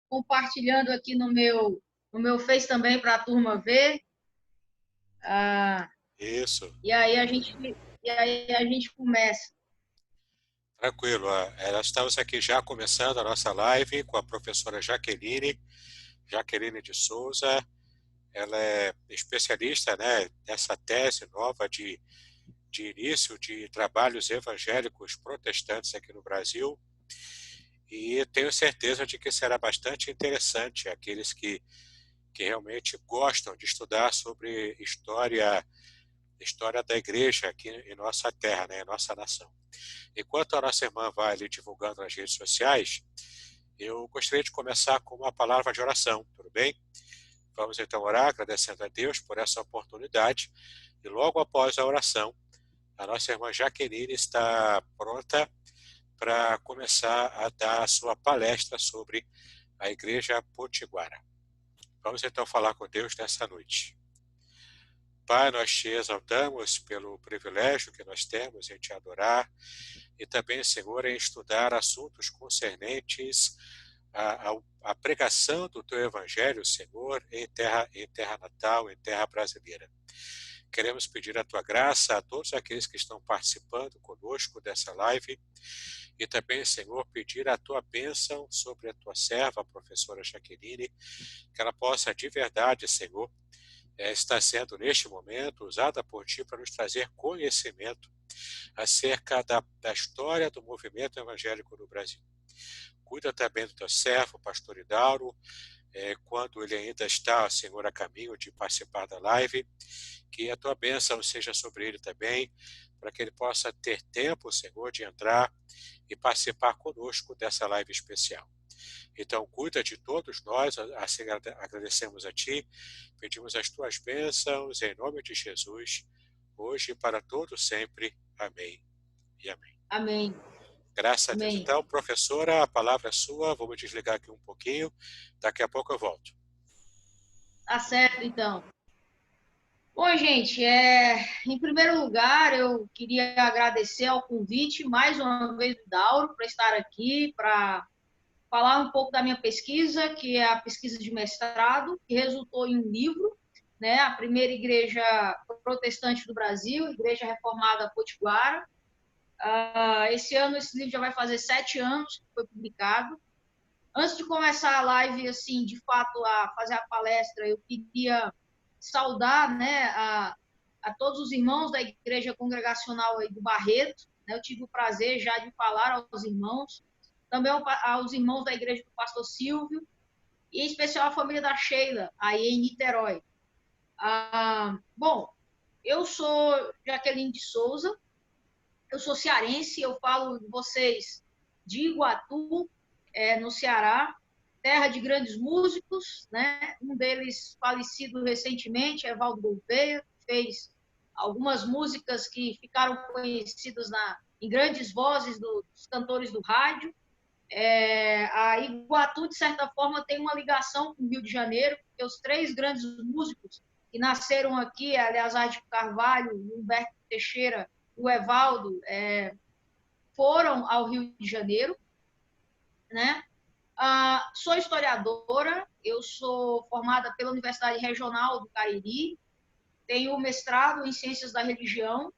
compartilhando aqui no meu Face também para a turma ver. Ah, Isso, e aí a gente, e aí a gente começa. tranquilo. Nós estamos aqui já começando a nossa live com a professora Jaqueline de Souza. Ela é especialista, né, nessa tese nova de início de trabalhos evangélicos protestantes aqui no Brasil. E tenho certeza de que será bastante interessante aqueles que realmente gostam de estudar sobre história da igreja aqui em nossa terra, né, em nossa nação. Enquanto a nossa irmã vai ali divulgando nas redes sociais, eu gostaria de começar com uma palavra de oração, tudo bem? Vamos então orar, agradecendo a Deus por essa oportunidade. E logo após a oração, a nossa irmã Jaqueline está pronta para começar a dar a sua palestra sobre a Igreja Potiguara. Vamos então falar com Deus nessa noite. Pai, nós te exaltamos pelo privilégio que nós temos em te adorar e também, Senhor, em estudar assuntos concernentes à pregação do teu evangelho, Senhor, em terra natal, em terra brasileira. Queremos pedir a tua graça a todos aqueles que estão participando conosco dessa live e também, Senhor, pedir a tua bênção sobre a tua serva, a professora Jaqueline, que ela possa de verdade, Senhor, estar sendo neste momento usada por ti para nos trazer conhecimento acerca da história do movimento evangélico no Brasil. Cuida também do teu servo, pastor Hidauro, quando ele ainda está, Senhor, a caminho de participar da live, que a tua bênção seja sobre ele também, para que ele possa ter tempo, Senhor, de entrar e participar conosco dessa live especial. Então, cuida de todos nós, assim agradecemos a ti, pedimos as tuas bênçãos em nome de Jesus, hoje e para todos sempre. Amém e amém. Amém. Graças a Deus. Amém. Então, professora, a palavra é sua, vamos desligar aqui um pouquinho, daqui a pouco eu volto. Tá certo, então. Bom, gente, em primeiro lugar, eu queria agradecer ao convite, mais uma vez, do Dauro, para estar aqui, para falar um pouco da minha pesquisa, que é a pesquisa de mestrado, que resultou em um livro, né, a primeira igreja protestante do Brasil, Igreja Reformada Potiguara. Esse ano, esse livro já vai fazer 7 anos que foi publicado. Antes de começar a live, assim, de fato, a fazer a palestra, eu queria saudar, né, a todos os irmãos da Igreja Congregacional aí do Barreto, né, eu tive o prazer já de falar aos irmãos, também aos irmãos da Igreja do Pastor Silvio, e em especial a família da Sheila, aí em Niterói. Bom, eu sou Jaqueline de Souza, eu sou cearense, eu falo de vocês de Iguatu, no Ceará, terra de grandes músicos, né? Um deles falecido recentemente, Evaldo Gouveia, que fez algumas músicas que ficaram conhecidas em grandes vozes dos cantores do rádio. A Iguatu, de certa forma, tem uma ligação com o Rio de Janeiro, porque os 3 grandes músicos que nasceram aqui, Eleazar de Carvalho, Humberto Teixeira e o Evaldo, foram ao Rio de Janeiro, né? Sou historiadora, eu sou formada pela Universidade Regional do Cariri, tenho mestrado em Ciências da Religião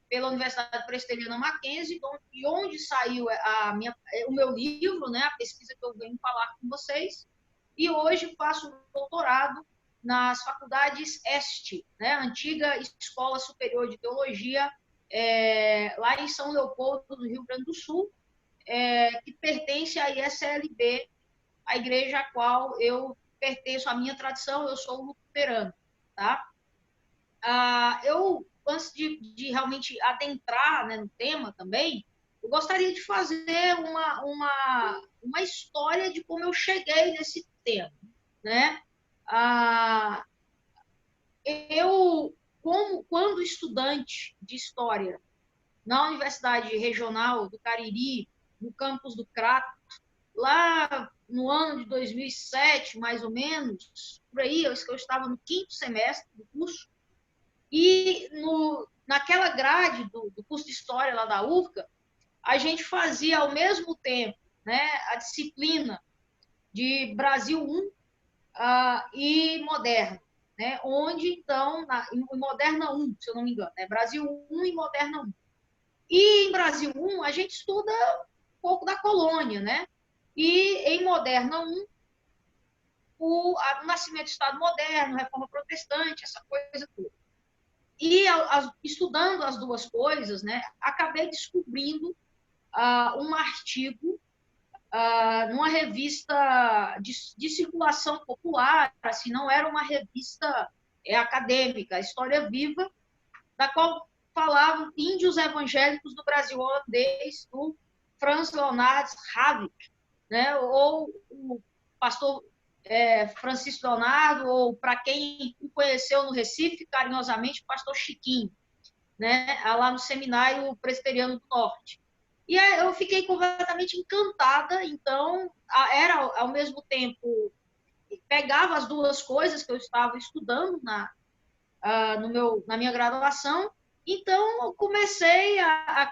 pela Universidade Presbiteriana Mackenzie, e onde saiu o meu livro, né, a pesquisa que eu venho falar com vocês, e hoje faço doutorado nas faculdades ESTE, né, Antiga Escola Superior de Teologia, lá em São Leopoldo, do Rio Grande do Sul, que pertence à ISLB, a igreja a qual eu pertenço, à minha tradição, eu sou luterano, tá? Eu, antes de realmente adentrar, né, no tema também, eu gostaria de fazer uma história de como eu cheguei nesse tema, né? Quando estudante de história na Universidade Regional do Cariri, no campus do Crato, lá no ano de 2007, mais ou menos, por aí, eu estava no 5º semestre do curso, e naquela grade do curso de História lá da UFCA, a gente fazia ao mesmo tempo, né, a disciplina de Brasil 1 e Moderna, né? Onde, então, em Moderna 1, se eu não me engano, né? Brasil 1 e Moderna 1. E em Brasil 1, a gente estuda um pouco da colônia, né? E em Moderna 1, o nascimento do Estado moderno, reforma protestante, essa coisa toda. E estudando as duas coisas, né, acabei descobrindo um artigo numa revista de circulação popular, assim, não era uma revista acadêmica, História Viva, da qual falavam índios evangélicos do Brasil holandês, do Frans Leonard Havik, né, ou o pastor Francisco Leonardo, ou para quem o conheceu no Recife, carinhosamente, o pastor Chiquinho, né, lá no Seminário Presbiteriano do Norte. E eu fiquei completamente encantada, então, era ao mesmo tempo, pegava as duas coisas que eu estava estudando na minha graduação, então eu comecei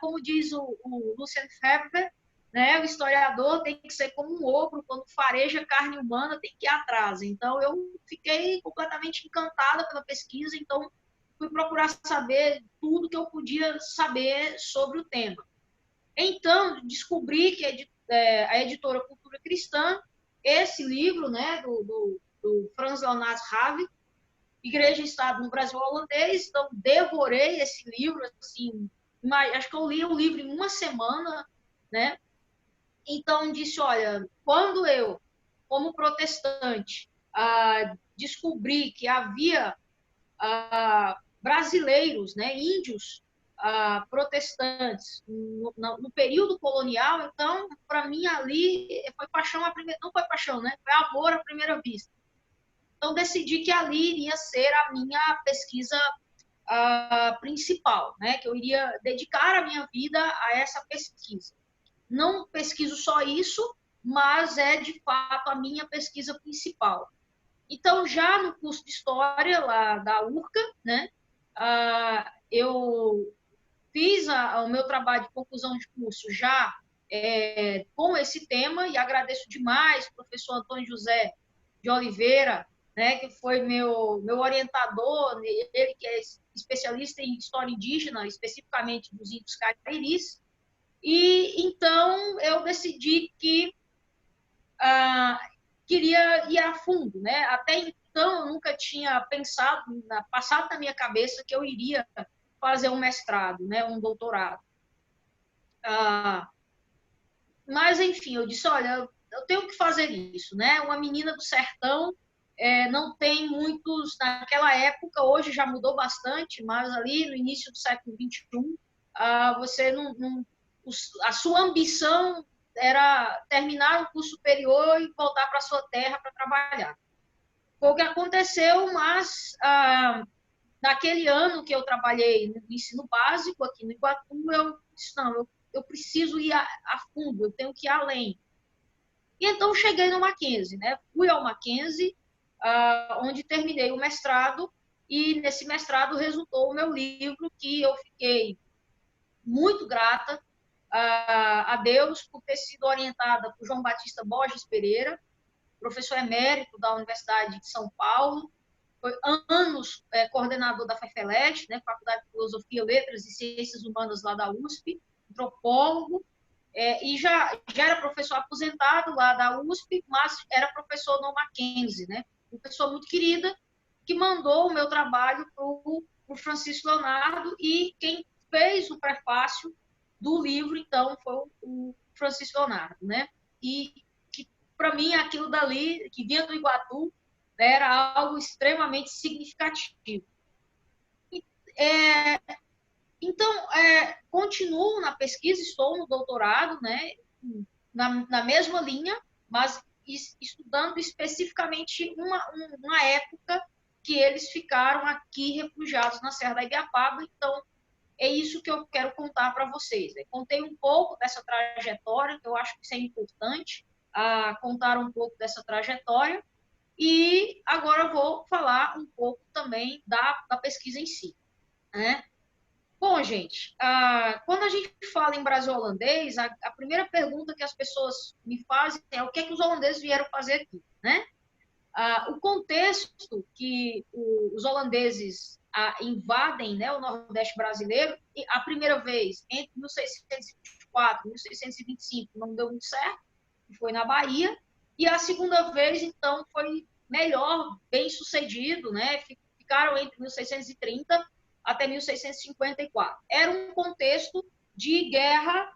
como diz o Lucien Febvre, né, o historiador tem que ser como um ogro, quando fareja carne humana tem que ir atrás. Então eu fiquei completamente encantada pela pesquisa, então fui procurar saber tudo que eu podia saber sobre o tema. Então, descobri que a editora Cultura Cristã, esse livro, né, do Frans Leonard Havik, Igreja e Estado no Brasil Holandês, então devorei esse livro, assim, acho que eu li o livro em uma semana, né? Então, disse, olha, quando eu, como protestante, descobri que havia brasileiros, né, índios protestantes no período colonial, então, para mim, ali foi paixão não foi paixão, né? Foi amor à primeira vista. Então, decidi que ali iria ser a minha pesquisa principal, né? Que eu iria dedicar a minha vida a essa pesquisa. Não pesquiso só isso, mas é, de fato, a minha pesquisa principal. Então, já no curso de História lá da URCA, né? Eu fiz o meu trabalho de conclusão de curso já com esse tema e agradeço demais o professor Antônio José de Oliveira, né, que foi meu orientador, ele que é especialista em história indígena, especificamente dos índios cariris. E então eu decidi que queria ir a fundo, né? Até então eu nunca tinha pensado, passado na minha cabeça que eu iria fazer um mestrado, né, um doutorado. Mas enfim, eu disse, olha, eu tenho que fazer isso, né? Uma menina do sertão não tem muitos, naquela época, hoje já mudou bastante, mas ali no início do século XXI, você a sua ambição era terminar o curso superior e voltar para a sua terra para trabalhar. Foi o que aconteceu, mas naquele ano que eu trabalhei no ensino básico aqui no Iguatu, eu disse, não, eu preciso ir a fundo, eu tenho que ir além. E então cheguei no Mackenzie, né? Fui ao Mackenzie, onde terminei o mestrado, e nesse mestrado resultou o meu livro, que eu fiquei muito grata a Deus por ter sido orientada por João Batista Borges Pereira, professor emérito da Universidade de São Paulo, foi anos coordenador da FEFELESH, né, Faculdade de Filosofia, Letras e Ciências Humanas lá da USP, antropólogo, e já era professor aposentado lá da USP, mas era professor no Mackenzie, né? Uma pessoa muito querida, que mandou o meu trabalho para o Francisco Leonardo, e quem fez o prefácio do livro, então, foi o Francisco Leonardo, né? E que, para mim, aquilo dali, que vinha do Iguatu, era algo extremamente significativo. Então, continuo na pesquisa, estou no doutorado, né, na mesma linha, mas estudando especificamente uma época que eles ficaram aqui refugiados na Serra da Ibiapaba. Então, é isso que eu quero contar para vocês. Contei um pouco dessa trajetória, que eu acho que isso é importante, contar um pouco dessa trajetória, e agora eu vou falar um pouco também da pesquisa em si, né? Bom, gente, quando a gente fala em Brasil holandês, a primeira pergunta que as pessoas me fazem é o que é que os holandeses vieram fazer aqui, né? O contexto que os holandeses invadem, né, o Nordeste brasileiro, a primeira vez, entre 1624 e 1625, não deu muito certo, foi na Bahia, e a segunda vez, então, foi melhor, bem sucedido, né? Ficaram entre 1630 até 1654. Era um contexto de guerra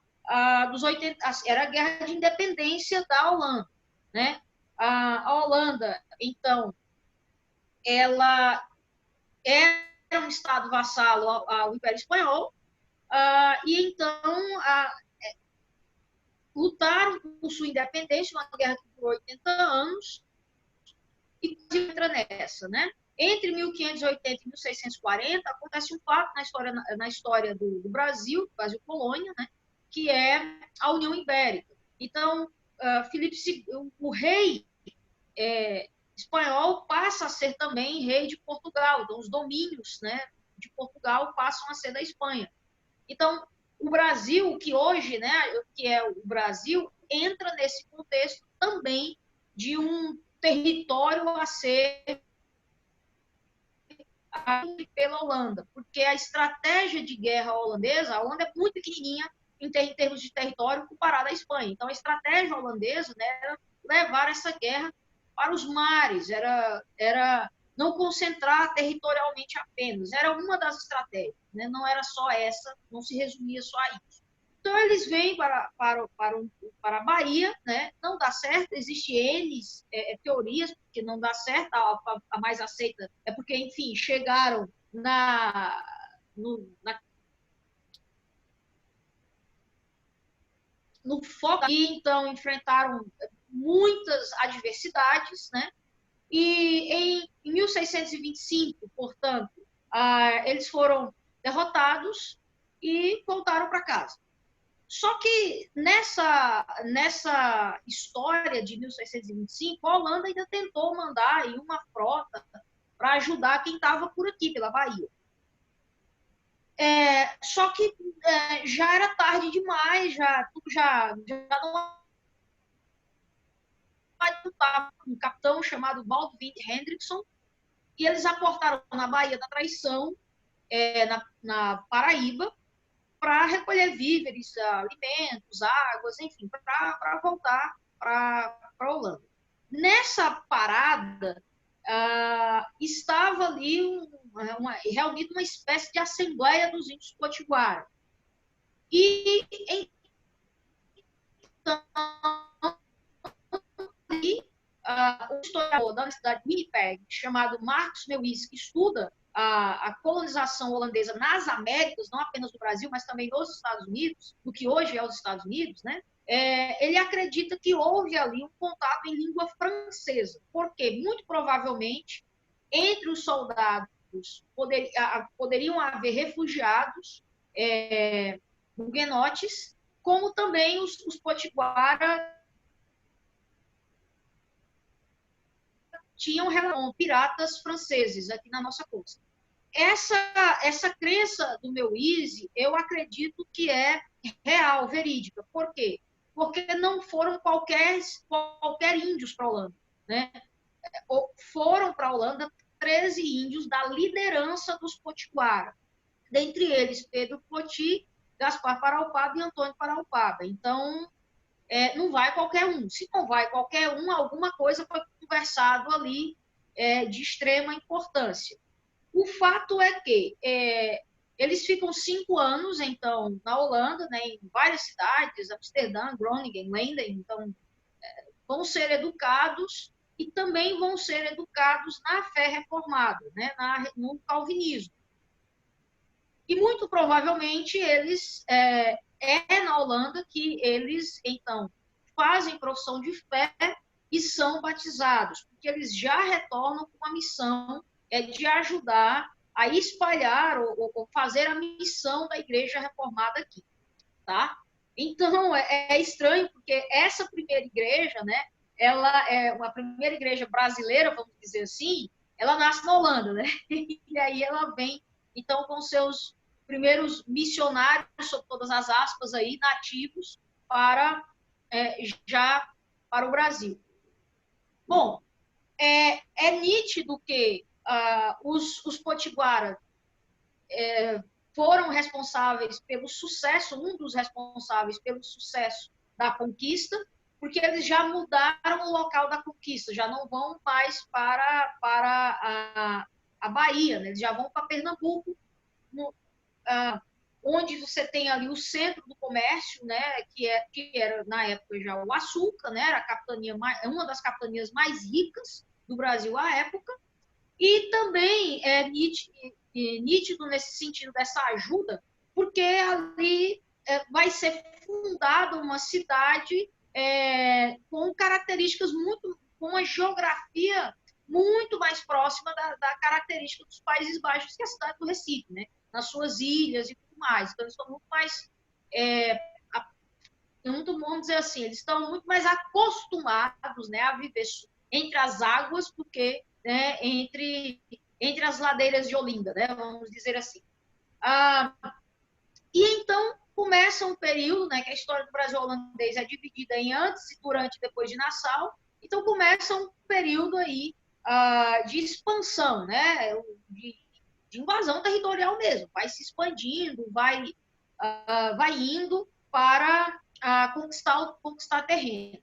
dos 80, era a guerra de independência da Holanda, né? A Holanda, então, ela era um estado vassalo ao Império Espanhol, e então lutaram por sua independência, uma guerra que durou 80 anos, e entra nessa, né? Entre 1580 e 1640, acontece um fato na história do Brasil colônia, né? Que é a União Ibérica. Então, Filipe II, o rei espanhol passa a ser também rei de Portugal. Então, os domínios, né, de Portugal passam a ser da Espanha. Então, o Brasil, que hoje, né, que é o Brasil, entra nesse contexto também de um território a ser pela Holanda, porque a estratégia de guerra holandesa, a Holanda é muito pequenininha em termos de território comparada à Espanha. Então, a estratégia holandesa, né, era levar essa guerra para os mares, era não concentrar territorialmente apenas, era uma das estratégias, né? Não era só essa, não se resumia só a isso. Então, eles vêm para a Bahia, né? Não dá certo, existem N teorias que não dá certo, a mais aceita é porque, enfim, chegaram no foco e, então, enfrentaram muitas adversidades, né? E em 1625, portanto, eles foram derrotados e voltaram para casa. Só que nessa história de 1625, a Holanda ainda tentou mandar aí uma frota para ajudar quem estava por aqui, pela Bahia. Só que já era tarde demais, tudo já não estava um capitão chamado Baldwin Hendrickson, e eles aportaram na Baía da Traição, na Paraíba, para recolher víveres, alimentos, águas, enfim, para voltar para a Holanda. Nessa parada, estava ali reunido uma espécie de Assembleia dos Índios Potiguara. E, então, um historiador da Universidade de Winnipeg, chamado Marcus Meuwis, que estuda a colonização holandesa nas Américas, não apenas no Brasil, mas também nos Estados Unidos, do que hoje é os Estados Unidos, né? Ele acredita que houve ali um contato em língua francesa, porque, muito provavelmente, entre os soldados poderiam haver refugiados huguenotes, como também os potiguara tinham relação piratas franceses aqui na nossa costa. Essa crença do Meuwis, eu acredito que é real, verídica. Por quê? Porque não foram qualquer índios para a Holanda, né? Foram para a Holanda 13 índios da liderança dos Potiguara, dentre eles Pedro Poti, Gaspar Paraupaba e Antônio Paraupaba. Então, não vai qualquer um. Se não vai qualquer um, alguma coisa foi conversado ali de extrema importância. O fato é que eles ficam 5 anos, então, na Holanda, né, em várias cidades, Amsterdã, Groningen, Leyden, então, vão ser educados e também vão ser educados na fé reformada, né, no calvinismo. E, muito provavelmente, eles na Holanda que eles, então, fazem profissão de fé e são batizados, porque eles já retornam com a missão de ajudar a espalhar ou fazer a missão da Igreja Reformada aqui, tá? Então, é estranho, porque essa primeira igreja, né, ela é uma primeira igreja brasileira, vamos dizer assim, ela nasce na Holanda, né? E aí ela vem, então, com seus primeiros missionários, sob todas as aspas, aí, nativos já para o Brasil. Bom, é nítido que os potiguaras foram responsáveis pelo sucesso, um dos responsáveis pelo sucesso da conquista, porque eles já mudaram o local da conquista, já não vão mais para a Bahia, né? Eles já vão para Pernambuco, onde você tem ali o centro do comércio, né? Que era na época já o açúcar, né? Era uma das capitanias mais ricas do Brasil à época, e também é nítido nesse sentido dessa ajuda, porque ali vai ser fundada uma cidade com características com uma geografia muito mais próxima da característica dos Países Baixos, que é a cidade do Recife, né? Nas suas ilhas e tudo mais. Então, eles estão muito mais, vamos dizer assim, eles estão muito mais acostumados, né, a viver entre as águas do que, né, entre as ladeiras de Olinda, né, vamos dizer assim. E então começa um período, né, que a história do Brasil holandês é dividida em antes, durante e depois de Nassau. Então começa um período aí de expansão, né, de invasão territorial mesmo, vai se expandindo, vai indo para conquistar terreno.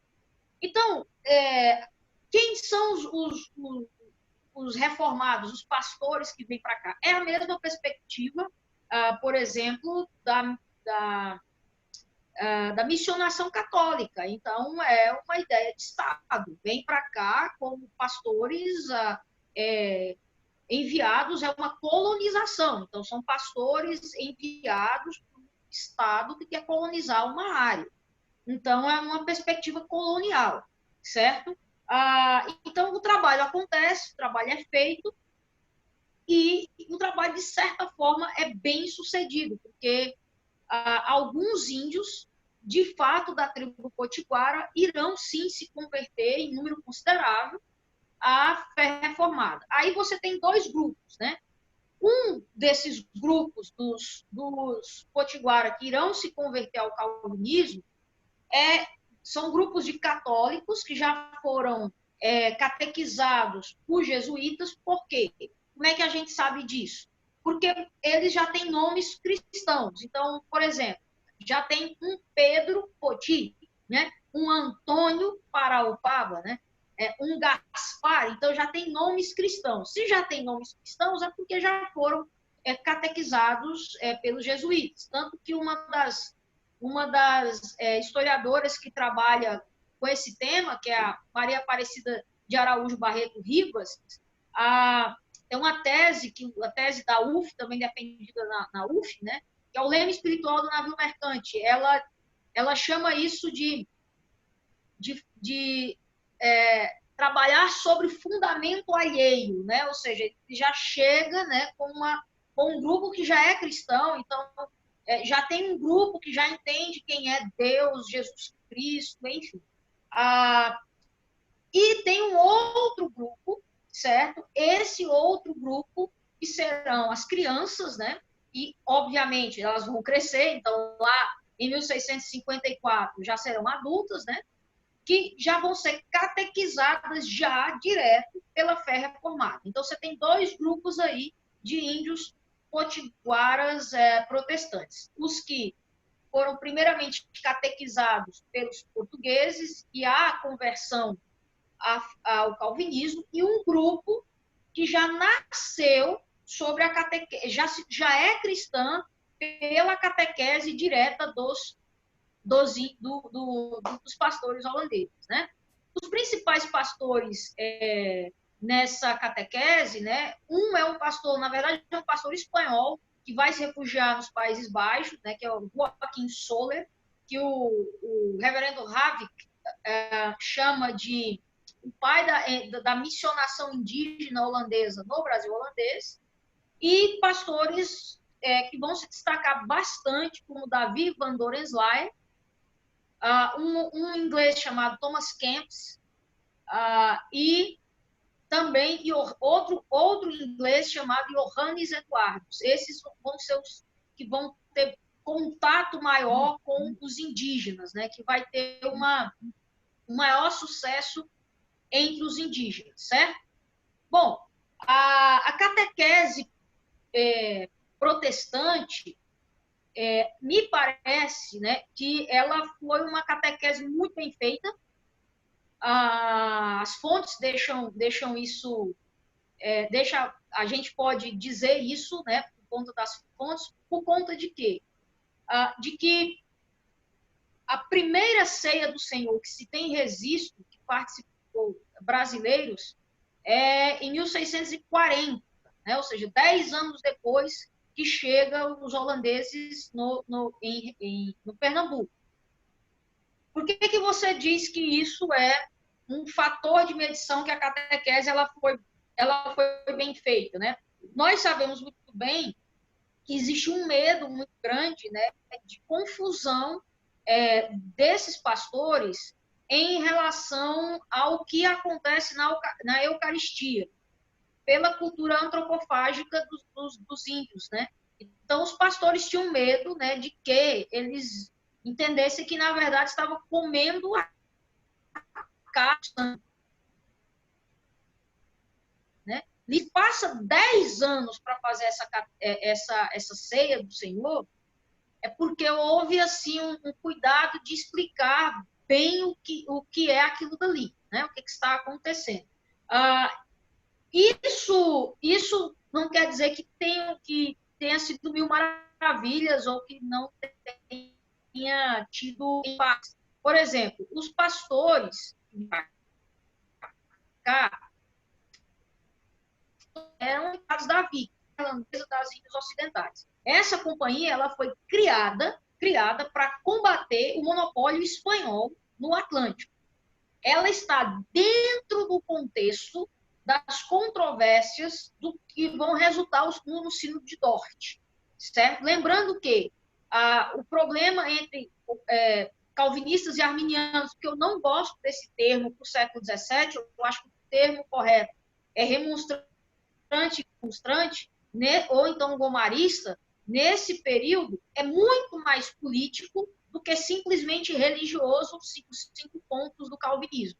Então, quem são os reformados, os pastores que vêm para cá? É a mesma perspectiva, por exemplo, da missionação católica. Então, é uma ideia de Estado. Vem para cá como pastores enviados, é uma colonização. Então, são pastores enviados para o Estado que quer colonizar uma área. Então, é uma perspectiva colonial, certo? Então, o trabalho acontece, o trabalho é feito, e o trabalho, de certa forma, é bem sucedido, porque alguns índios, de fato, da tribo potiguara, irão sim se converter em número considerável à fé reformada. Aí você tem dois grupos, né? Um desses grupos dos potiguara que irão se converter ao calvinismo são grupos de católicos que já foram catequizados por jesuítas. Por quê? Como é que a gente sabe disso? Porque eles já têm nomes cristãos. Então, por exemplo, já tem um Pedro Poti, né? Um Antônio Paraopaba, né? Um Gaspar. Então, já tem nomes cristãos. Se já tem nomes cristãos, é porque já foram catequizados pelos jesuítas. Tanto que uma das historiadoras que trabalha com esse tema, que é a Maria Aparecida de Araújo Barreto Rivas, tem uma tese, a tese da UF, também defendida na UF, né, que é o lema espiritual do navio mercante. Ela chama isso de trabalhar sobre fundamento alheio, né? Ou seja, ele já chega, né, com um grupo que já é cristão, então já tem um grupo que já entende quem é Deus, Jesus Cristo, enfim. E tem um outro grupo, certo? Esse outro grupo que serão as crianças, né? E, obviamente, elas vão crescer, então lá em 1654 já serão adultas, né? Que já vão ser catequizadas já direto pela fé reformada. Então, você tem dois grupos aí de índios potiguaras protestantes. Os que foram primeiramente catequizados pelos portugueses e a conversão ao calvinismo, e um grupo que já nasceu sobre a catequese, já é cristã pela catequese direta dos pastores holandeses, né? Os principais pastores nessa catequese, né? Um é um pastor, na verdade, é um pastor espanhol que vai se refugiar nos Países Baixos, né? Que é o Joaquim Soler, que o reverendo Havik chama de o pai da missionação indígena holandesa no Brasil holandês, e pastores que vão se destacar bastante, como Davi Van Dorenselaer, um inglês chamado Thomas Kempis, e outro inglês chamado Johannes Eduardos. Esses vão ser os que vão ter contato maior com os indígenas, né? Que vai ter um maior sucesso entre os indígenas, certo? Bom, a catequese protestante, me parece, né, que ela foi uma catequese muito bem feita. As fontes deixam isso, a gente pode dizer isso, né, por conta das fontes, por conta de quê? De que a primeira ceia do Senhor que se tem registro, que participou brasileiros, é em 1640, né? Ou seja, 10 anos depois que chegam os holandeses no Pernambuco. Por que você diz que isso é um fator de medição que a catequese ela foi bem feita, né? Nós sabemos muito bem que existe um medo muito grande, né, de confusão desses pastores em relação ao que acontece na Eucaristia, pela cultura antropofágica dos índios, né? Então, os pastores tinham medo, né, de que eles entendessem que, na verdade, estavam comendo a carne, né? Lhe passa 10 anos para fazer essa ceia do Senhor, é porque houve assim um cuidado de explicar bem o que é aquilo dali, né? O que está acontecendo. Isso não quer dizer que tenha sido mil maravilhas ou que não tenha tido impacto. Por exemplo, os pastores eram ligados da VIC, Irlandesa das Índias Ocidentais. Essa companhia ela foi criada para combater o monopólio espanhol no Atlântico. Ela está dentro do contexto das controvérsias do que vão resultar no Sínodo de Dort, certo? Lembrando que o problema entre calvinistas e arminianos, que eu não gosto desse termo para o século XVII, eu acho que o termo correto é remonstrante, né, ou então gomarista, nesse período, é muito mais político do que simplesmente religioso, os 5 pontos do calvinismo.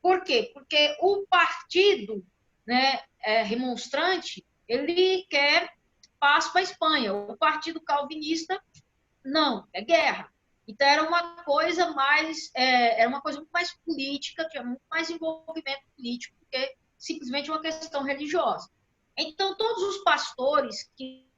Por quê? Porque o partido, né, remonstrante, ele quer paz para a Espanha. O partido calvinista, não, é guerra. Então, era uma coisa muito mais política, tinha muito mais envolvimento político do que simplesmente uma questão religiosa. Então, todos os pastores que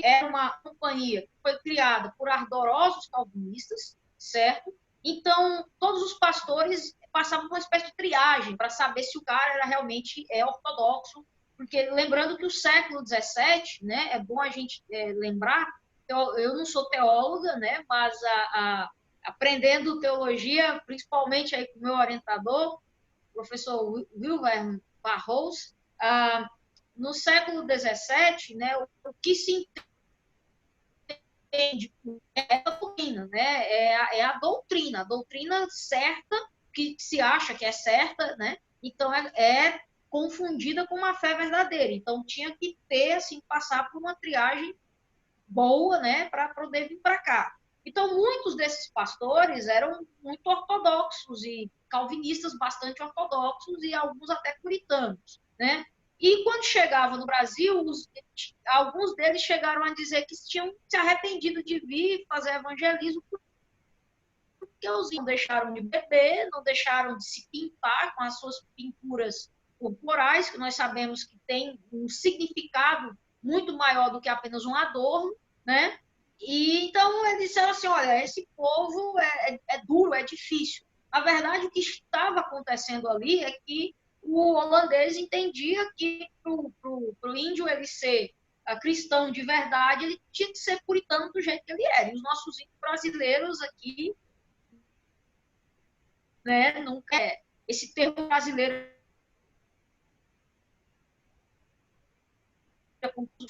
era uma companhia que foi criada por ardorosos calvinistas, certo? Então, todos os pastores passavam por uma espécie de triagem para saber se o cara era realmente ortodoxo, porque lembrando que o século XVII, né, é bom a gente lembrar, eu não sou teóloga, né, mas aprendendo teologia, principalmente aí com o meu orientador, o professor Wilhelm Barros, no século XVII, né, o que se entende é a doutrina, né? A doutrina certa, que se acha que é certa, né? Então, é confundida com uma fé verdadeira. Então, tinha que ter, assim, passar por uma triagem boa, né, para poder vir para cá. Então, muitos desses pastores eram muito ortodoxos e calvinistas bastante ortodoxos e alguns até puritanos, né? E quando chegava no Brasil, alguns deles chegaram a dizer que tinham se arrependido de vir fazer evangelismo porque os não deixaram de beber, não deixaram de se pintar com as suas pinturas corporais, que nós sabemos que tem um significado muito maior do que apenas um adorno, né? E então eles disseram assim, olha, esse povo é duro, é difícil. Na verdade, o que estava acontecendo ali é que o holandês entendia que para o índio ele ser cristão de verdade, ele tinha que ser puritano do jeito que ele era. E os nossos índios brasileiros aqui, né, nunca esse termo brasileiro,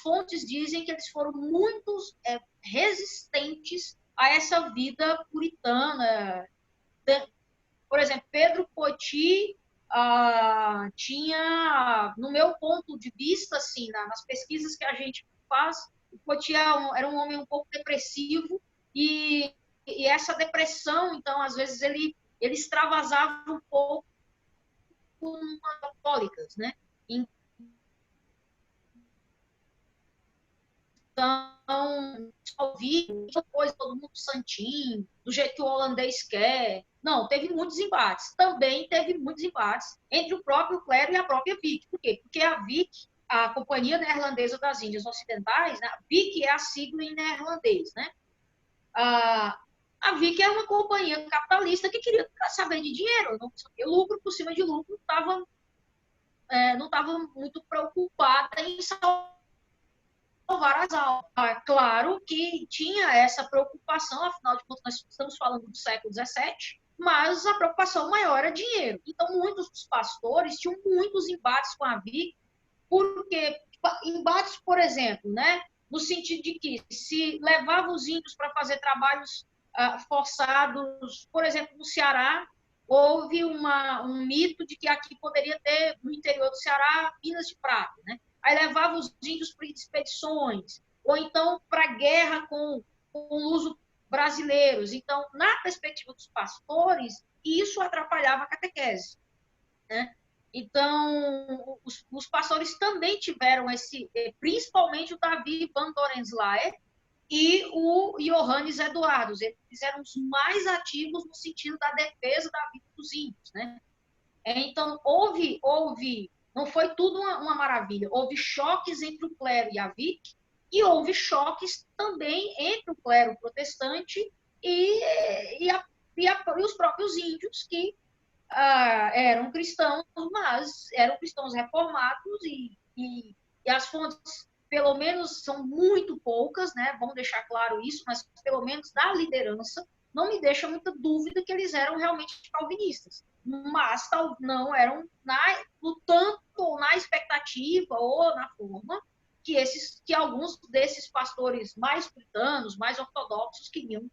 fontes dizem que eles foram muito resistentes a essa vida puritana. Por exemplo, Pedro Poti tinha, no meu ponto de vista, assim, nas pesquisas que a gente faz. O Pothier era um homem um pouco depressivo e essa depressão, então, às vezes ele extravasava um pouco com alcoólicas, né? Então, ouvir depois todo mundo santinho, do jeito que o holandês quer. Não, teve muitos embates. Também teve muitos embates entre o próprio clero e a própria VIC. Por quê? Porque a VIC, a Companhia Neerlandesa das Índias Ocidentais, né? A VIC é a sigla em neerlandês, né? A VIC é uma companhia capitalista que queria saber de dinheiro, não sabia lucro por cima de lucro, não estava muito preocupada em salvar as almas. Claro que tinha essa preocupação, afinal de contas, nós estamos falando do século XVII, mas a preocupação maior era dinheiro. Então, muitos dos pastores tinham muitos embates com a VIC, porque embates, por exemplo, né, no sentido de que se levava os índios para fazer trabalhos forçados, por exemplo, no Ceará, houve um mito de que aqui poderia ter, no interior do Ceará, minas de prata, né? Aí levava os índios para expedições, ou então para guerra com os brasileiros. Então, na perspectiva dos pastores, isso atrapalhava a catequese, né? Então, os pastores também tiveram principalmente o Davi van Dorenzlaer e o Johannes Eduardos. Eles eram os mais ativos no sentido da defesa da vida dos índios, né? Então, não foi tudo uma maravilha. Houve choques entre o clero e a VIC, e houve choques também entre o clero protestante e os próprios índios, que eram cristãos, mas eram cristãos reformados, e as fontes, pelo menos, são muito poucas, né? Vamos deixar claro isso, mas pelo menos da liderança, não me deixa muita dúvida que eles eram realmente calvinistas, mas não eram no tanto, ou na expectativa, ou na forma que alguns desses pastores mais puritanos, mais ortodoxos, queriam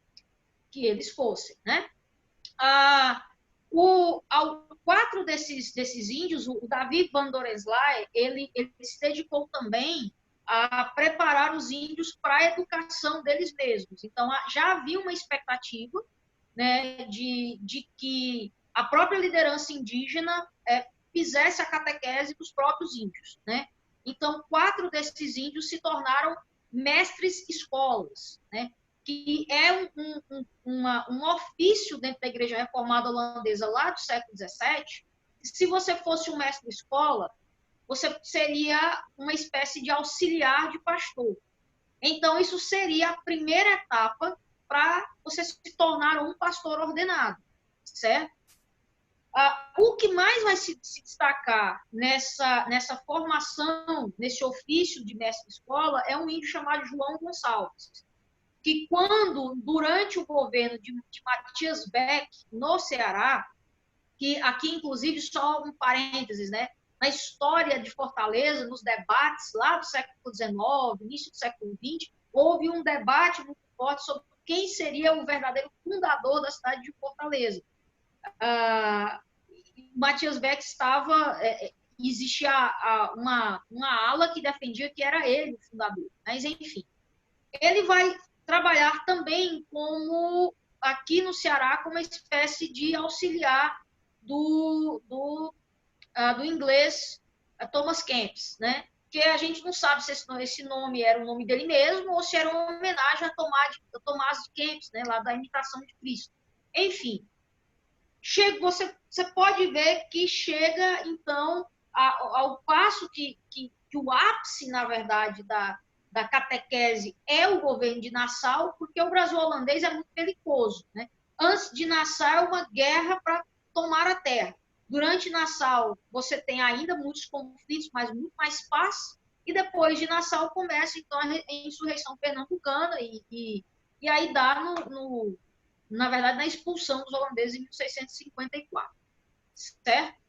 que eles fossem, né? Quatro desses índios, o Davi van Dorenzlaer, ele se dedicou também a preparar os índios para a educação deles mesmos. Então, já havia uma expectativa, né, de que a própria liderança indígena fizesse a catequese dos próprios índios, né? Então, 4 desses índios se tornaram mestres escolas, né? Que é um ofício dentro da Igreja Reformada Holandesa lá do século XVII. Se você fosse um mestre-escola, você seria uma espécie de auxiliar de pastor. Então, isso seria a primeira etapa para você se tornar um pastor ordenado, certo? O que mais vai se destacar nessa formação, nesse ofício de mestre-escola, é um índio chamado João Gonçalves, que durante o governo de Matias Beck, no Ceará, que aqui, inclusive, só um parênteses, né? Na história de Fortaleza, nos debates lá do século XIX, início do século XX, houve um debate muito forte sobre quem seria o verdadeiro fundador da cidade de Fortaleza. Matias Beck existia uma ala que defendia que era ele o fundador, mas enfim. Ele vai trabalhar também aqui no Ceará, como uma espécie de auxiliar do inglês Thomas Kempis, né? Que a gente não sabe se esse nome era o nome dele mesmo ou se era uma homenagem a Tomás de Kempis, né? Lá da Imitação de Cristo. Enfim, você pode ver que chega, então, ao passo que o ápice, na verdade, da catequese é o governo de Nassau, porque o Brasil holandês é muito belicoso, né? Antes de Nassau é uma guerra para tomar a terra. Durante Nassau você tem ainda muitos conflitos, mas muito mais paz, e depois de Nassau começa então a insurreição pernambucana e aí dá na verdade na expulsão dos holandeses em 1654, certo?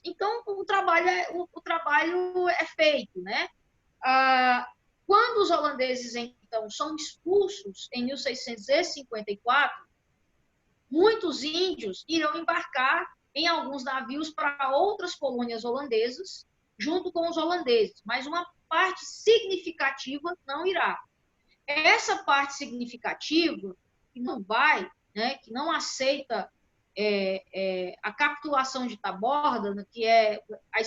Então o trabalho é feito, né? Quando os holandeses, então, são expulsos em 1654, muitos índios irão embarcar em alguns navios para outras colônias holandesas, junto com os holandeses. Mas uma parte significativa não irá. Essa parte significativa, que não vai, né, que não aceita a capitulação de Taborda, né, que é a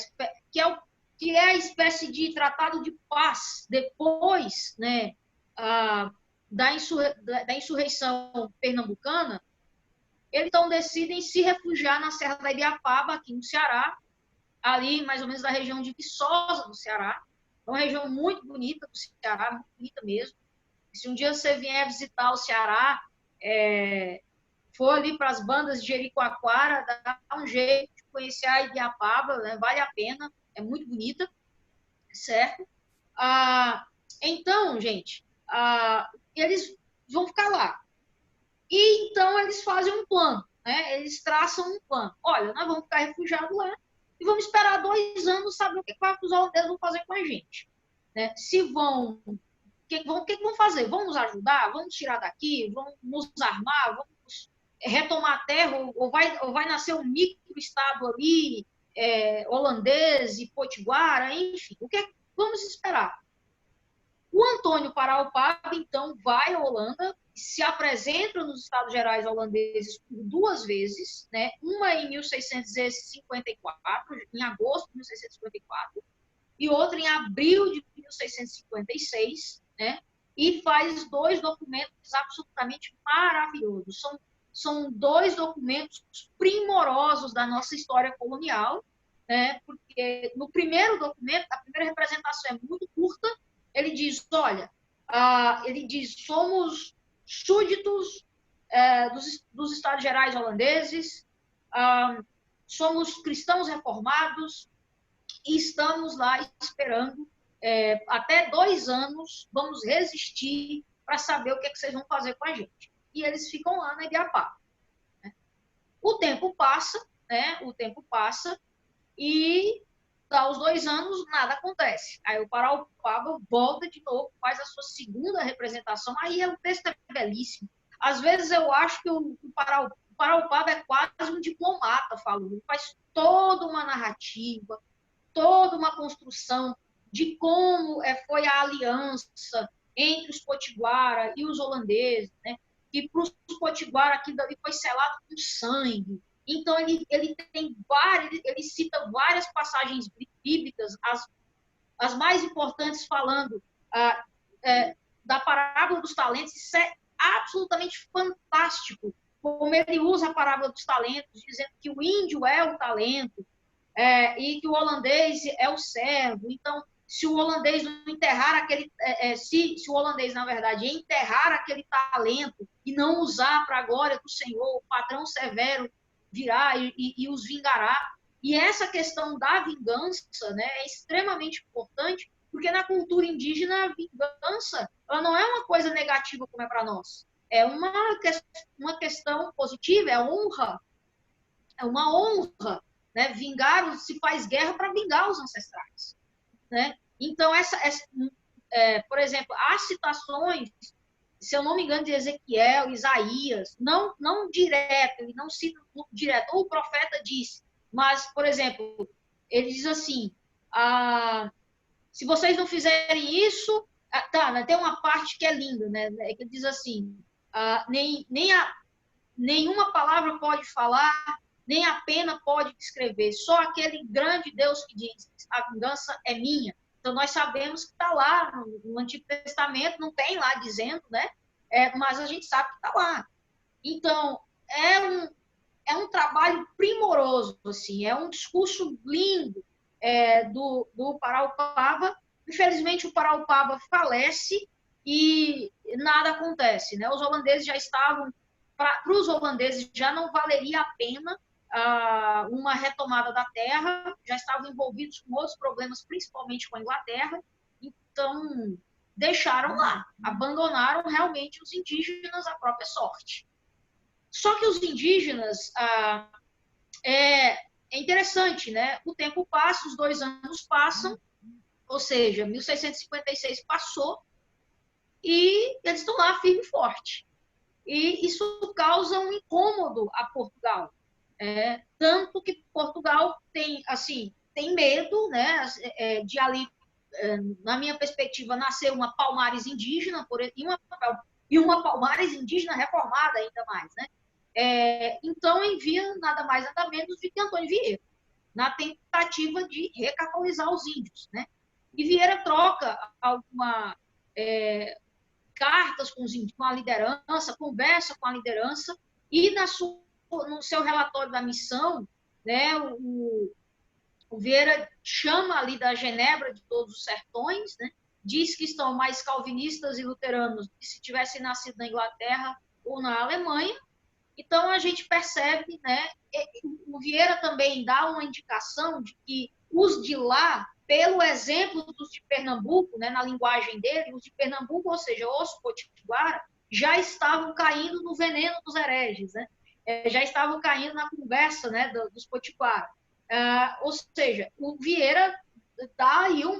espécie de tratado de paz depois, né, da insurreição pernambucana, eles então decidem se refugiar na Serra da Ibiapaba, aqui no Ceará, ali mais ou menos da região de Viçosa, do Ceará. É uma região muito bonita do Ceará, muito bonita mesmo. Se um dia você vier visitar o Ceará, for ali para as bandas de Jericoacoara, dá um jeito de conhecer a Ibiapaba, né? Vale a pena, é muito bonita, certo? Então, gente, eles vão ficar lá. E então eles fazem um plano, né? Eles traçam um plano. Olha, nós vamos ficar refugiados lá e vamos esperar 2 anos saber o que os holandeses vão fazer com a gente, né? Se vão, o que vão fazer? Vão nos ajudar? Vamos tirar daqui? Vão nos armar? Vamos retomar a terra? Ou vai nascer um micro-estado ali, holandês e potiguara? Enfim, vamos esperar. O Antônio Paraupaba, então, vai à Holanda, se apresenta nos Estados Gerais holandeses por 2 vezes, né? Uma em 1654, em agosto de 1654, e outra em abril de 1656, né? E faz 2 documentos absolutamente maravilhosos. São 2 documentos primorosos da nossa história colonial, né? Porque no primeiro documento, a primeira representação é muito curta. Ele diz, olha, somos súditos dos Estados Gerais holandeses, somos cristãos reformados e estamos lá esperando até 2 anos, vamos resistir para saber o que vocês vão fazer com a gente. E eles ficam lá na Ibiapaba. Né? O tempo passa, né? O tempo passa e aos 2 anos nada acontece. Aí o Paraupaba volta de novo, faz a sua segunda representação. Aí o texto é belíssimo. Às vezes eu acho que o Paraupaba é quase um diplomata falando. Ele faz toda uma narrativa, toda uma construção de como foi a aliança entre os potiguara e os holandeses, né? Que para os potiguara aquilo dali foi selado com sangue. Então, ele cita várias passagens bíblicas, as mais importantes falando da parábola dos talentos. Isso é absolutamente fantástico, como ele usa a parábola dos talentos, dizendo que o índio é o talento e que o holandês é o servo. Então, se o holandês não enterrar se o holandês, na verdade, enterrar aquele talento e não usar para a glória do Senhor, o patrão severo virá e os vingará. E essa questão da vingança, né, é extremamente importante, porque na cultura indígena a vingança ela não é uma coisa negativa como é para nós. É uma questão positiva, é honra. É uma honra, né? Se faz guerra para vingar os ancestrais. Né? Então, por exemplo, há citações, se eu não me engano, de Ezequiel, Isaías, não direto, ele não cita direto, ou o profeta disse, mas, por exemplo, ele diz assim, se vocês não fizerem isso, tem uma parte que é linda, né? Que ele diz assim, nenhuma palavra pode falar, nem a pena pode descrever, só aquele grande Deus que diz, a vingança é minha. Então, nós sabemos que está lá no Antigo Testamento, não tem lá dizendo, né? Mas a gente sabe que está lá. Então, é um trabalho primoroso, assim, é um discurso lindo do Paraupaba. Infelizmente, o Paraupaba falece e nada acontece, né? Os holandeses já estavam, para os holandeses já não valeria a pena uma retomada da terra, já estavam envolvidos com outros problemas, principalmente com a Inglaterra, então deixaram lá, abandonaram realmente os indígenas à própria sorte. Só que os indígenas, é interessante, né? O tempo passa, os 2 anos passam, ou seja, 1656 passou, e eles estão lá firme e forte. E isso causa um incômodo a Portugal. Tanto que Portugal tem medo, né, de ali na minha perspectiva, nasceu uma Palmares indígena e uma Palmares indígena reformada ainda mais, né? Então, envia nada mais, nada menos do que Antônio Vieira, na tentativa de recatolizar os índios, né? E Vieira troca algumas cartas com os índios, com a liderança, conversa com a liderança, e no seu relatório da missão, né, o Vieira chama ali da Genebra de todos os sertões, né? Diz que estão mais calvinistas e luteranos que se tivessem nascido na Inglaterra ou na Alemanha. Então, a gente percebe, né? O Vieira também dá uma indicação de que os de lá, pelo exemplo dos de Pernambuco, né, na linguagem dele, os de Pernambuco, ou seja, os potiguara, já estavam caindo no veneno dos hereges, né? Já estavam caindo na conversa, né, dos potiguara. Ou seja, o Vieira dá aí um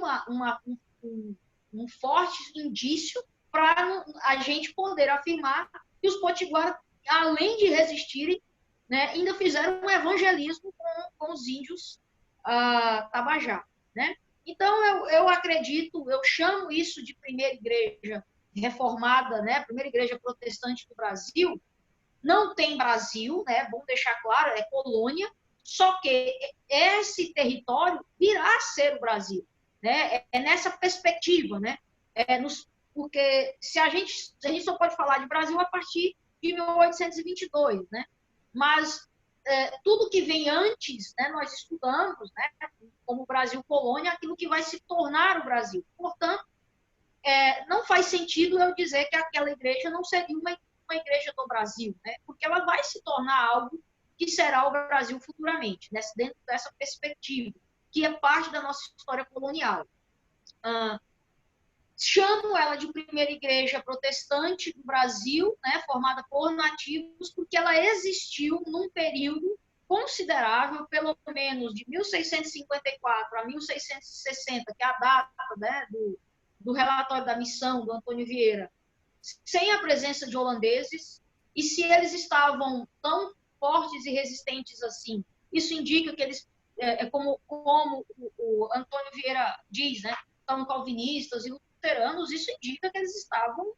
forte indício para a gente poder afirmar que os potiguara, além de resistirem, né, ainda fizeram um evangelismo com os índios Tabajá, né? Então, eu acredito, eu chamo isso de primeira igreja reformada, né, primeira igreja protestante do Brasil. Não tem Brasil, né, bom deixar claro, é colônia, só que esse território virá a ser o Brasil, né? Nessa perspectiva, né? Porque a gente só pode falar de Brasil a partir de 1822, né? Mas tudo que vem antes, né, nós estudamos, né, como Brasil colônia, aquilo que vai se tornar o Brasil. Portanto, não faz sentido eu dizer que aquela igreja não seria uma igreja do Brasil, né? Porque ela vai se tornar algo que será o Brasil futuramente, né? Dentro dessa perspectiva, que é parte da nossa história colonial. Chamo ela de primeira igreja protestante do Brasil, né, formada por nativos, porque ela existiu num período considerável, pelo menos de 1654 a 1660, que é a data, né, do relatório da missão do Antônio Vieira, sem a presença de holandeses. E se eles estavam tão fortes e resistentes assim, isso indica que eles, como o Antônio Vieira diz, né, estavam calvinistas e luteranos. Isso indica que eles estavam,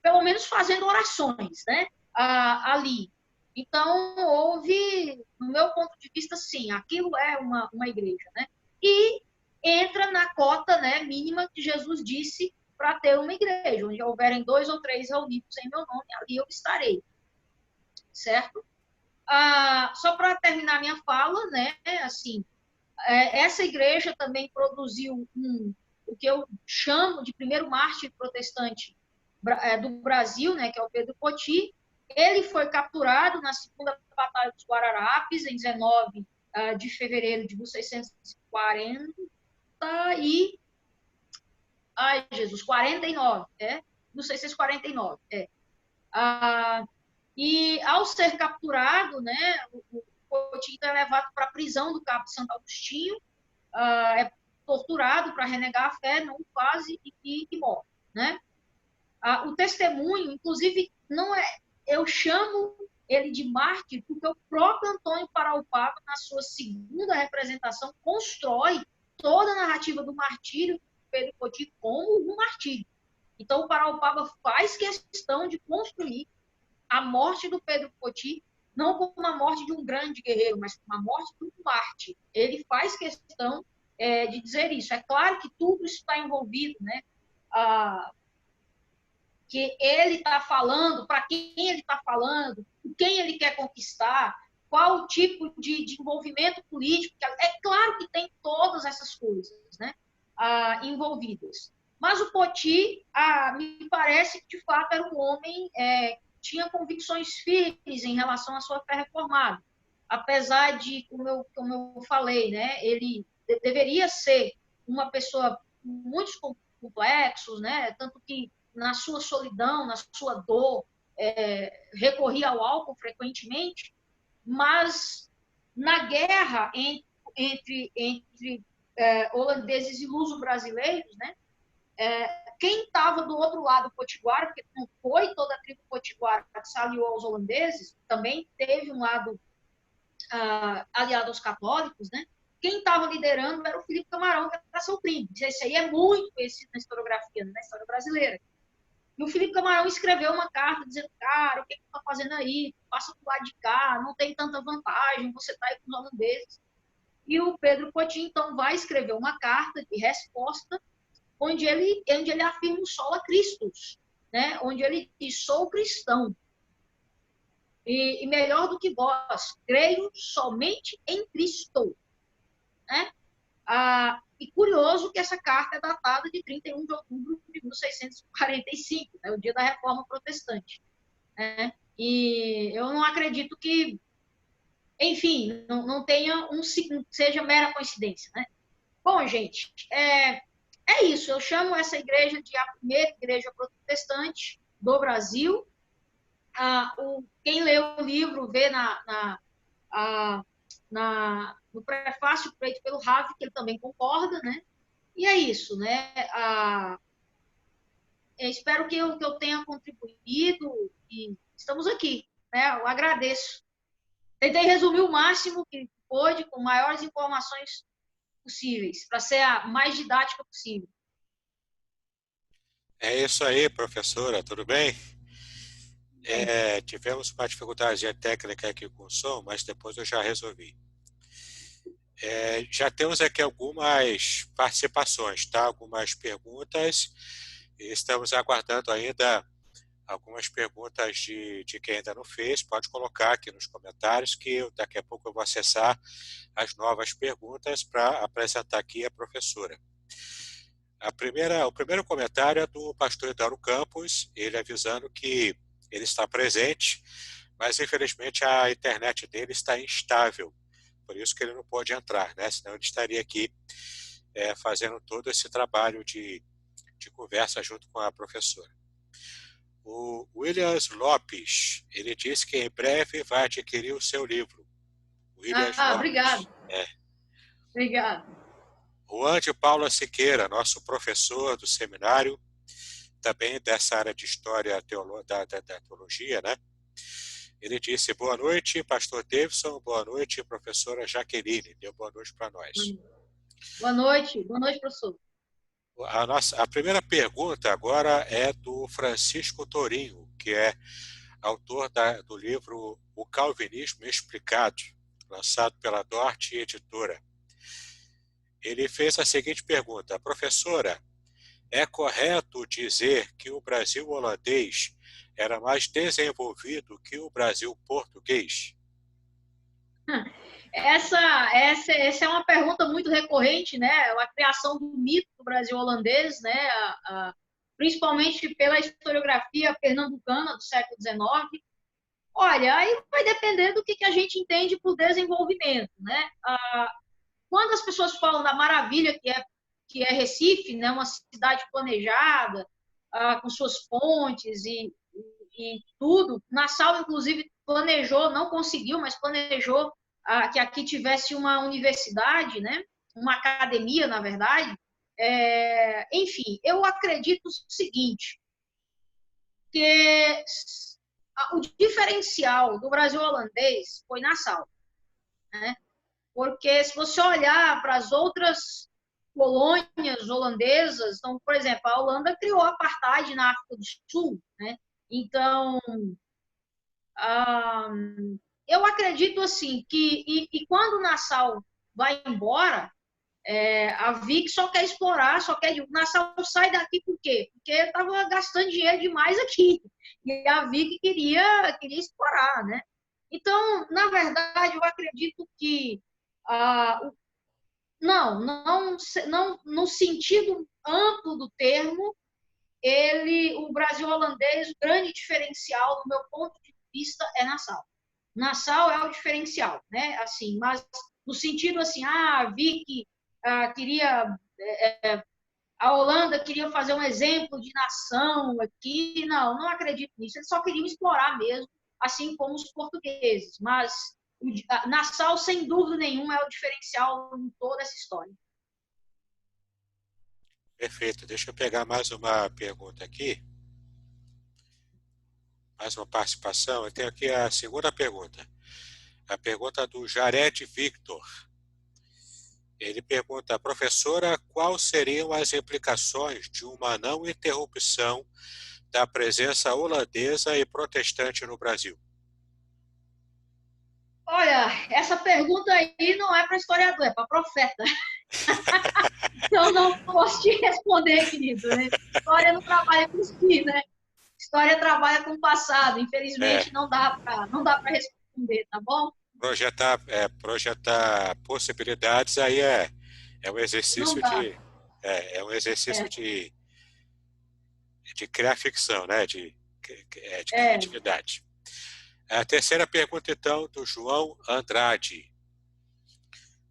pelo menos, fazendo orações, né, ali. Então, houve, no meu ponto de vista, sim, aquilo é uma igreja, né? E entra na cota, né, mínima que Jesus disse para ter uma igreja, onde houverem 2 ou 3 reunidos em meu nome, ali eu estarei, certo? Só para terminar minha fala, né, assim, essa igreja também produziu o que eu chamo de primeiro mártir protestante do Brasil, né, que é o Pedro Poti. Ele foi capturado na Segunda Batalha dos Guararapes, em 19 de fevereiro de 1640 e... Ai, Jesus, 49, 1649, e ao ser capturado, né, o Poti é levado para a prisão do Cabo Santo Agostinho, é torturado para renegar a fé, não faz e morre, né? O testemunho, inclusive, não é, eu chamo ele de mártir porque o próprio Antônio Paraupaba, na sua segunda representação, constrói toda a narrativa do martírio de Pedro Poti como um martírio. Então, o Paraupaba faz questão de construir a morte do Pedro Poti não como a morte de um grande guerreiro, mas como a morte de um mártir. Ele faz questão de dizer isso. É claro que tudo está envolvido, né? Que ele está falando, para quem ele está falando, quem ele quer conquistar, qual o tipo de envolvimento político. É claro que tem todas essas coisas, né, envolvidas. Mas o Poti, me parece que, de fato, era um homem que tinha convicções firmes em relação à sua fé reformada. Apesar de, como eu falei, né, ele deveria ser uma pessoa muito complexo, né, tanto que na sua solidão, na sua dor, recorria ao álcool frequentemente, mas na guerra entre holandeses e luso-brasileiros, né, quem estava do outro lado do potiguara, porque não foi toda a tribo potiguara que se aliou aos holandeses, também teve um lado aliado aos católicos, né? quem estava liderando era o Felipe Camarão, que era seu primo. Esse aí é muito conhecido na historiografia, na história brasileira. E o Felipe Camarão escreveu uma carta dizendo, cara, o que você está fazendo aí? Passa para o lado de cá, não tem tanta vantagem, você está aí com os holandeses. E o Pedro Cotin, então, vai escrever uma carta de resposta onde ele afirma o sola Christus, né? Onde ele diz, sou cristão. E melhor do que vós, creio somente em Cristo. Né? E curioso que essa carta é datada de 31 de outubro de 1645, né, o dia da Reforma Protestante. Né? E eu não acredito que, enfim, não tenha seja mera coincidência. Né? Bom, gente, é isso. Eu chamo essa igreja de a primeira igreja protestante do Brasil. Quem lê o livro vê no prefácio feito pelo Ravi, que ele também concorda, né? E é isso, né? Espero que eu tenha contribuído e estamos aqui, né? Eu agradeço. Tentei resumir o máximo que pôde, com maiores informações possíveis, para ser a mais didática possível. É isso aí, professora, tudo bem? Tivemos uma dificuldade técnica aqui com o som, mas depois eu já resolvi. Já temos aqui algumas participações, tá? Algumas perguntas. Estamos aguardando ainda algumas perguntas de quem ainda não fez. Pode colocar aqui nos comentários que daqui a pouco eu vou acessar as novas perguntas para apresentar aqui a professora. O primeiro comentário é do pastor Eduardo Campos, ele avisando que ele está presente, mas infelizmente a internet dele está instável, por isso que ele não pode entrar, né? Senão ele estaria aqui fazendo todo esse trabalho de conversa junto com a professora. O Williams Lopes, ele disse que em breve vai adquirir o seu livro. Williams Lopes. Obrigado. Obrigado. Juan de Paula Siqueira, nosso professor do seminário, também dessa área de história da teologia, né? Ele disse, boa noite, pastor Davidson, boa noite, professora Jaqueline. Deu boa noite para nós. Boa noite, professor. A primeira pergunta agora é do Francisco Tourinho, que é autor do livro O Calvinismo Explicado, lançado pela Dort Editora. Ele fez a seguinte pergunta, professora, é correto dizer que o Brasil holandês era mais desenvolvido que o Brasil português? Essa é uma pergunta muito recorrente, né? A criação do mito do Brasil holandês, né? Principalmente pela historiografia pernambucana do século XIX. Olha, aí vai depender do que a gente entende por desenvolvimento, né? Quando as pessoas falam da maravilha que é Recife, né? Uma cidade planejada, com suas pontes e tudo, Nassau, inclusive, planejou, não conseguiu, mas planejou que aqui tivesse uma universidade, né? Uma academia, na verdade. Enfim, eu acredito o seguinte, que o diferencial do Brasil holandês foi Nassau, né? Porque se você olhar para as outras colônias holandesas, então, por exemplo, a Holanda criou a apartheid na África do Sul, né? Então, eu acredito assim que quando Nassau vai embora, a Vic só quer explorar, Nassau sai daqui por quê? Porque estava gastando dinheiro demais aqui e a Vic queria explorar, né? Então, na verdade, eu acredito que não no sentido amplo do termo, o Brasil holandês, o grande diferencial, do meu ponto de vista, é Nassau. Nassau é o diferencial, né? Assim, mas no sentido assim, vi que a Holanda queria fazer um exemplo de nação aqui. Não acredito nisso. Eles só queriam explorar mesmo, assim como os portugueses. Mas Nassau, sem dúvida nenhuma, é o diferencial em toda essa história. Perfeito. Deixa eu pegar mais uma pergunta aqui. Mais uma participação. Eu tenho aqui a segunda pergunta. A pergunta do Jared Victor. Ele pergunta, professora, quais seriam as implicações de uma não interrupção da presença holandesa e protestante no Brasil? Olha, essa pergunta aí não é para historiador, é para profeta. Então, não posso te responder, querido, né? História não trabalha com si, né? História trabalha com o passado. É, Infelizmente, não dá para responder, tá bom? projetar possibilidades aí é um Não exercício dá. é um exercício É, de criar ficção, né? De é. criatividade. A terceira pergunta, então, do João Andrade.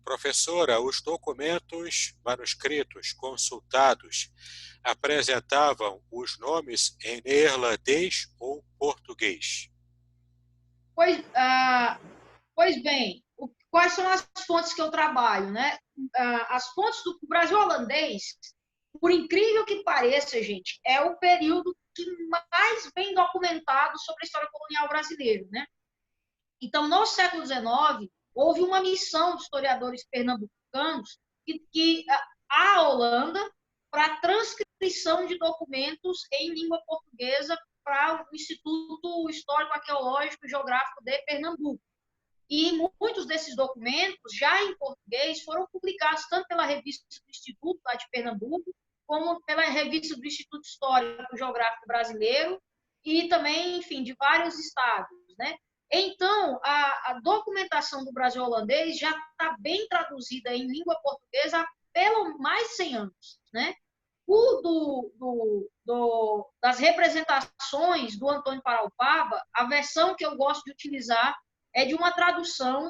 Professora, os documentos manuscritos consultados apresentavam os nomes em neerlandês ou português? Pois, pois bem, quais são as fontes que eu trabalho, né? As fontes do Brasil holandês, por incrível que pareça, gente, é o período que mais bem documentado sobre a história colonial brasileira, né? Então, no século XIX, houve uma missão de historiadores pernambucanos que a Holanda para transcrição de documentos em língua portuguesa para o Instituto Histórico Arqueológico e Geográfico de Pernambuco. E muitos desses documentos, já em português, foram publicados tanto pela revista do Instituto lá de Pernambuco, como pela revista do Instituto Histórico e Geográfico Brasileiro, e também, enfim, de vários estados, né? Então, a documentação do Brasil holandês já está bem traduzida em língua portuguesa há pelo mais de 100 anos, né? Das representações do Antônio Paraupaba, a versão que eu gosto de utilizar é de uma tradução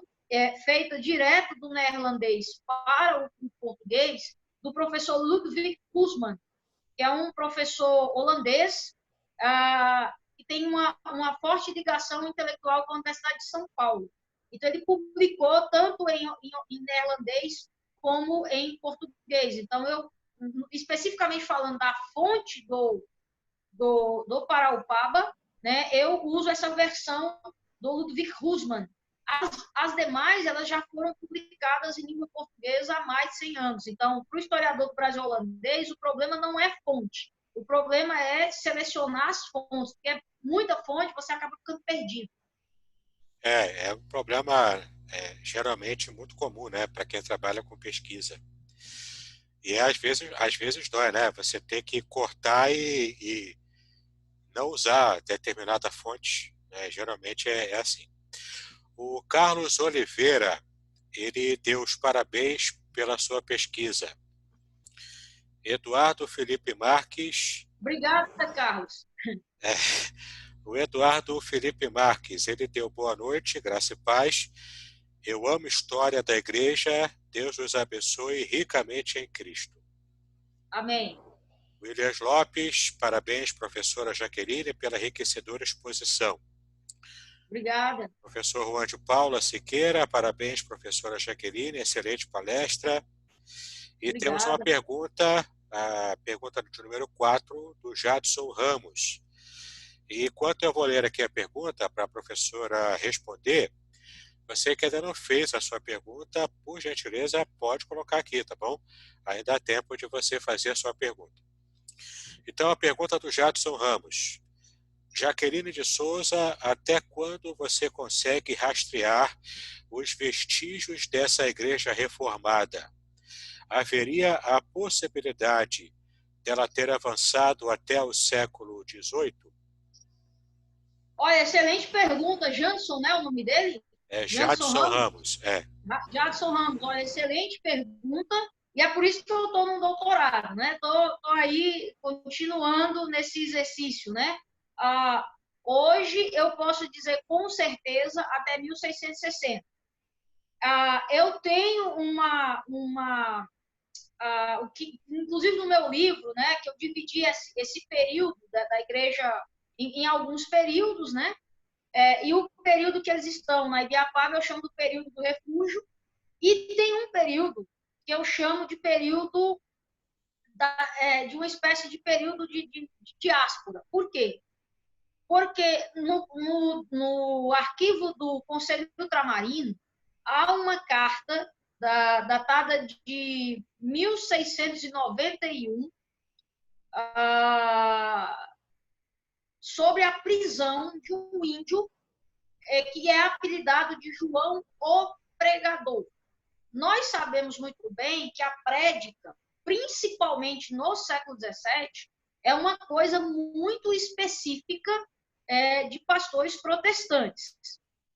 feita direto do neerlandês para o português, do professor Ludwig Hoesman, que é um professor holandês que tem uma forte ligação intelectual com a Universidade de São Paulo. Então, ele publicou tanto em neerlandês como em português. Então, eu, especificamente falando da fonte do Paraupaba, né, eu uso essa versão do Ludwig Hoesman. As demais, elas já foram publicadas em língua portuguesa há mais de 100 anos. Então, para o historiador do Brasil holandês, o problema não é fonte. O problema é selecionar as fontes, porque é muita fonte, você acaba ficando perdido. É um problema geralmente muito comum, né, para quem trabalha com pesquisa. E às vezes dói, né? Você tem que cortar e não usar determinada fonte, né? Geralmente é assim. O Carlos Oliveira, ele deu os parabéns pela sua pesquisa. Eduardo Felipe Marques, Obrigada, Carlos. é, o Eduardo Felipe Marques, ele deu boa noite, graça e paz. Eu amo história da igreja, Deus os abençoe ricamente em Cristo. Amém. Williams Lopes, parabéns, professora Jaqueline, pela enriquecedora exposição. Obrigada. Professor Juan de Paula Siqueira, parabéns, professora Jaqueline, excelente palestra. E temos uma Obrigada. pergunta, a pergunta de número 4, do Jadson Ramos. E enquanto eu vou ler aqui a pergunta para a professora responder, você que ainda não fez a sua pergunta, por gentileza, pode colocar aqui, tá bom? Ainda há tempo de você fazer a sua pergunta. Então, a pergunta do Jadson Ramos. Jaqueline de Souza, até quando você consegue rastrear os vestígios dessa igreja reformada? Haveria a possibilidade dela ter avançado até o século XVIII? Olha, excelente pergunta. Janson, né, o nome dele? É Janson Jadson Ramos? Ramos, é. Jadson Ramos, olha, excelente pergunta. E é por isso que eu estou no doutorado, né? Estou aí continuando nesse exercício, né? Hoje eu posso dizer com certeza até 1660. Eu tenho o que, inclusive no meu livro, né? Que eu dividi esse período da igreja em alguns períodos, né? E o período que eles estão na Ibiapaba eu chamo do período do refúgio. E tem um período que eu chamo de período de uma espécie de período de diáspora. Por quê? Porque no arquivo do Conselho Ultramarino há uma carta datada data de 1691, sobre a prisão de um índio que é apelidado de João o Pregador. Nós sabemos muito bem que a prédica, principalmente no século XVII, é uma coisa muito específica de pastores protestantes.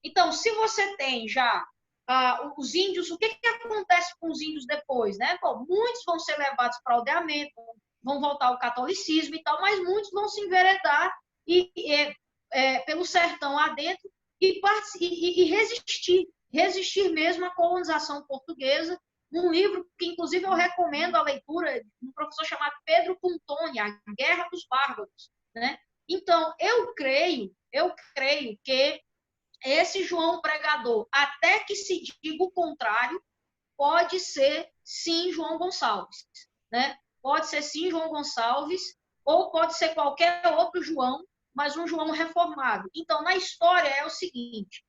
Então, se você tem já os índios, o que acontece com os índios depois? Né? Bom, muitos vão ser levados para o aldeamento, vão voltar ao catolicismo e tal, mas muitos vão se enveredar pelo sertão adentro e resistir mesmo à colonização portuguesa, num livro que, inclusive, eu recomendo a leitura de um professor chamado Pedro Pontoni, A Guerra dos Bárbaros. Né? Então, eu creio que esse João Pregador, até que se diga o contrário, pode ser, sim, João Gonçalves. Né? Pode ser, sim, João Gonçalves, ou pode ser qualquer outro João, mas um João reformado. Então, na história é o seguinte,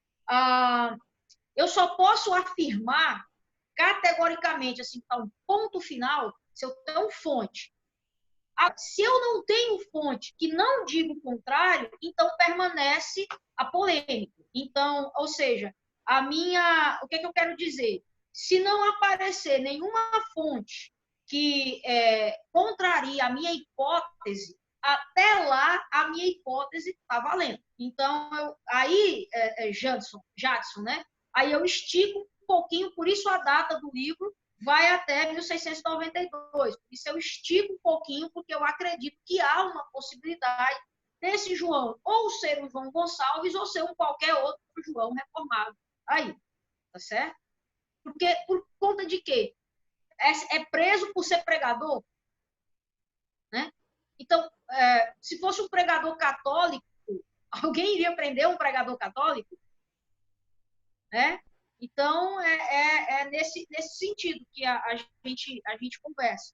eu só posso afirmar categoricamente, assim, tá um ponto final, se eu tenho fonte. Se eu não tenho fonte que não diga o contrário, então permanece a polêmica. Então, ou seja, o que eu quero dizer? Se não aparecer nenhuma fonte que contraria a minha hipótese, até lá a minha hipótese está valendo. Então, Jadson, né? Aí eu estico um pouquinho, por isso a data do livro vai até 1692. Por isso eu estico um pouquinho, porque eu acredito que há uma possibilidade desse João ou ser um João Gonçalves ou ser um qualquer outro João reformado. Aí, tá certo? Porque, por conta de quê? É preso por ser pregador? Né? Então, se fosse um pregador católico, alguém iria prender um pregador católico? Né? Então, nesse sentido que a gente conversa.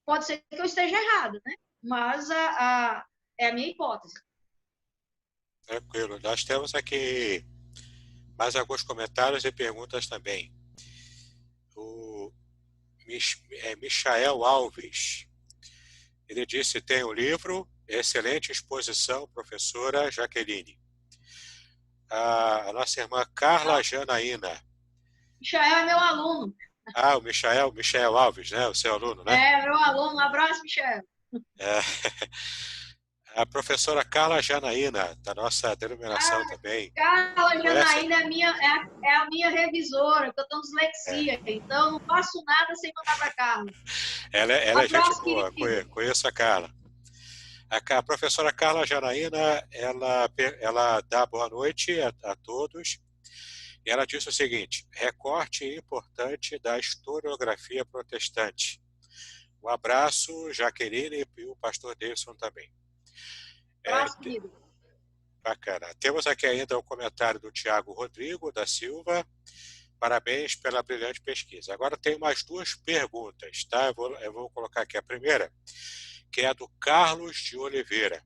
Pode ser que eu esteja errado, né? Mas é a minha hipótese. Tranquilo. Nós temos aqui mais alguns comentários e perguntas também. O Michael Alves, ele disse: tem um livro, excelente exposição, professora Jaqueline. A nossa irmã Carla Janaína. Michael é meu aluno. O Michael Alves, né? O seu aluno, né? Meu aluno. Um abraço, Michael. A professora Carla Janaína, da nossa denominação também. Carla Janaína é a minha revisora, que eu tenho dislexia, então não faço nada sem mandar para Carla. Ela é gente boa, conheço a Carla. A professora Carla Janaína, ela dá boa noite a todos. E ela disse o seguinte: recorte importante da historiografia protestante. Um abraço, Jaqueline, e o pastor Davidson também. Bacana. Temos aqui ainda o comentário do Tiago Rodrigo da Silva. Parabéns pela brilhante pesquisa. Agora tem mais duas perguntas, tá? Eu vou colocar aqui a primeira, que é do Carlos de Oliveira.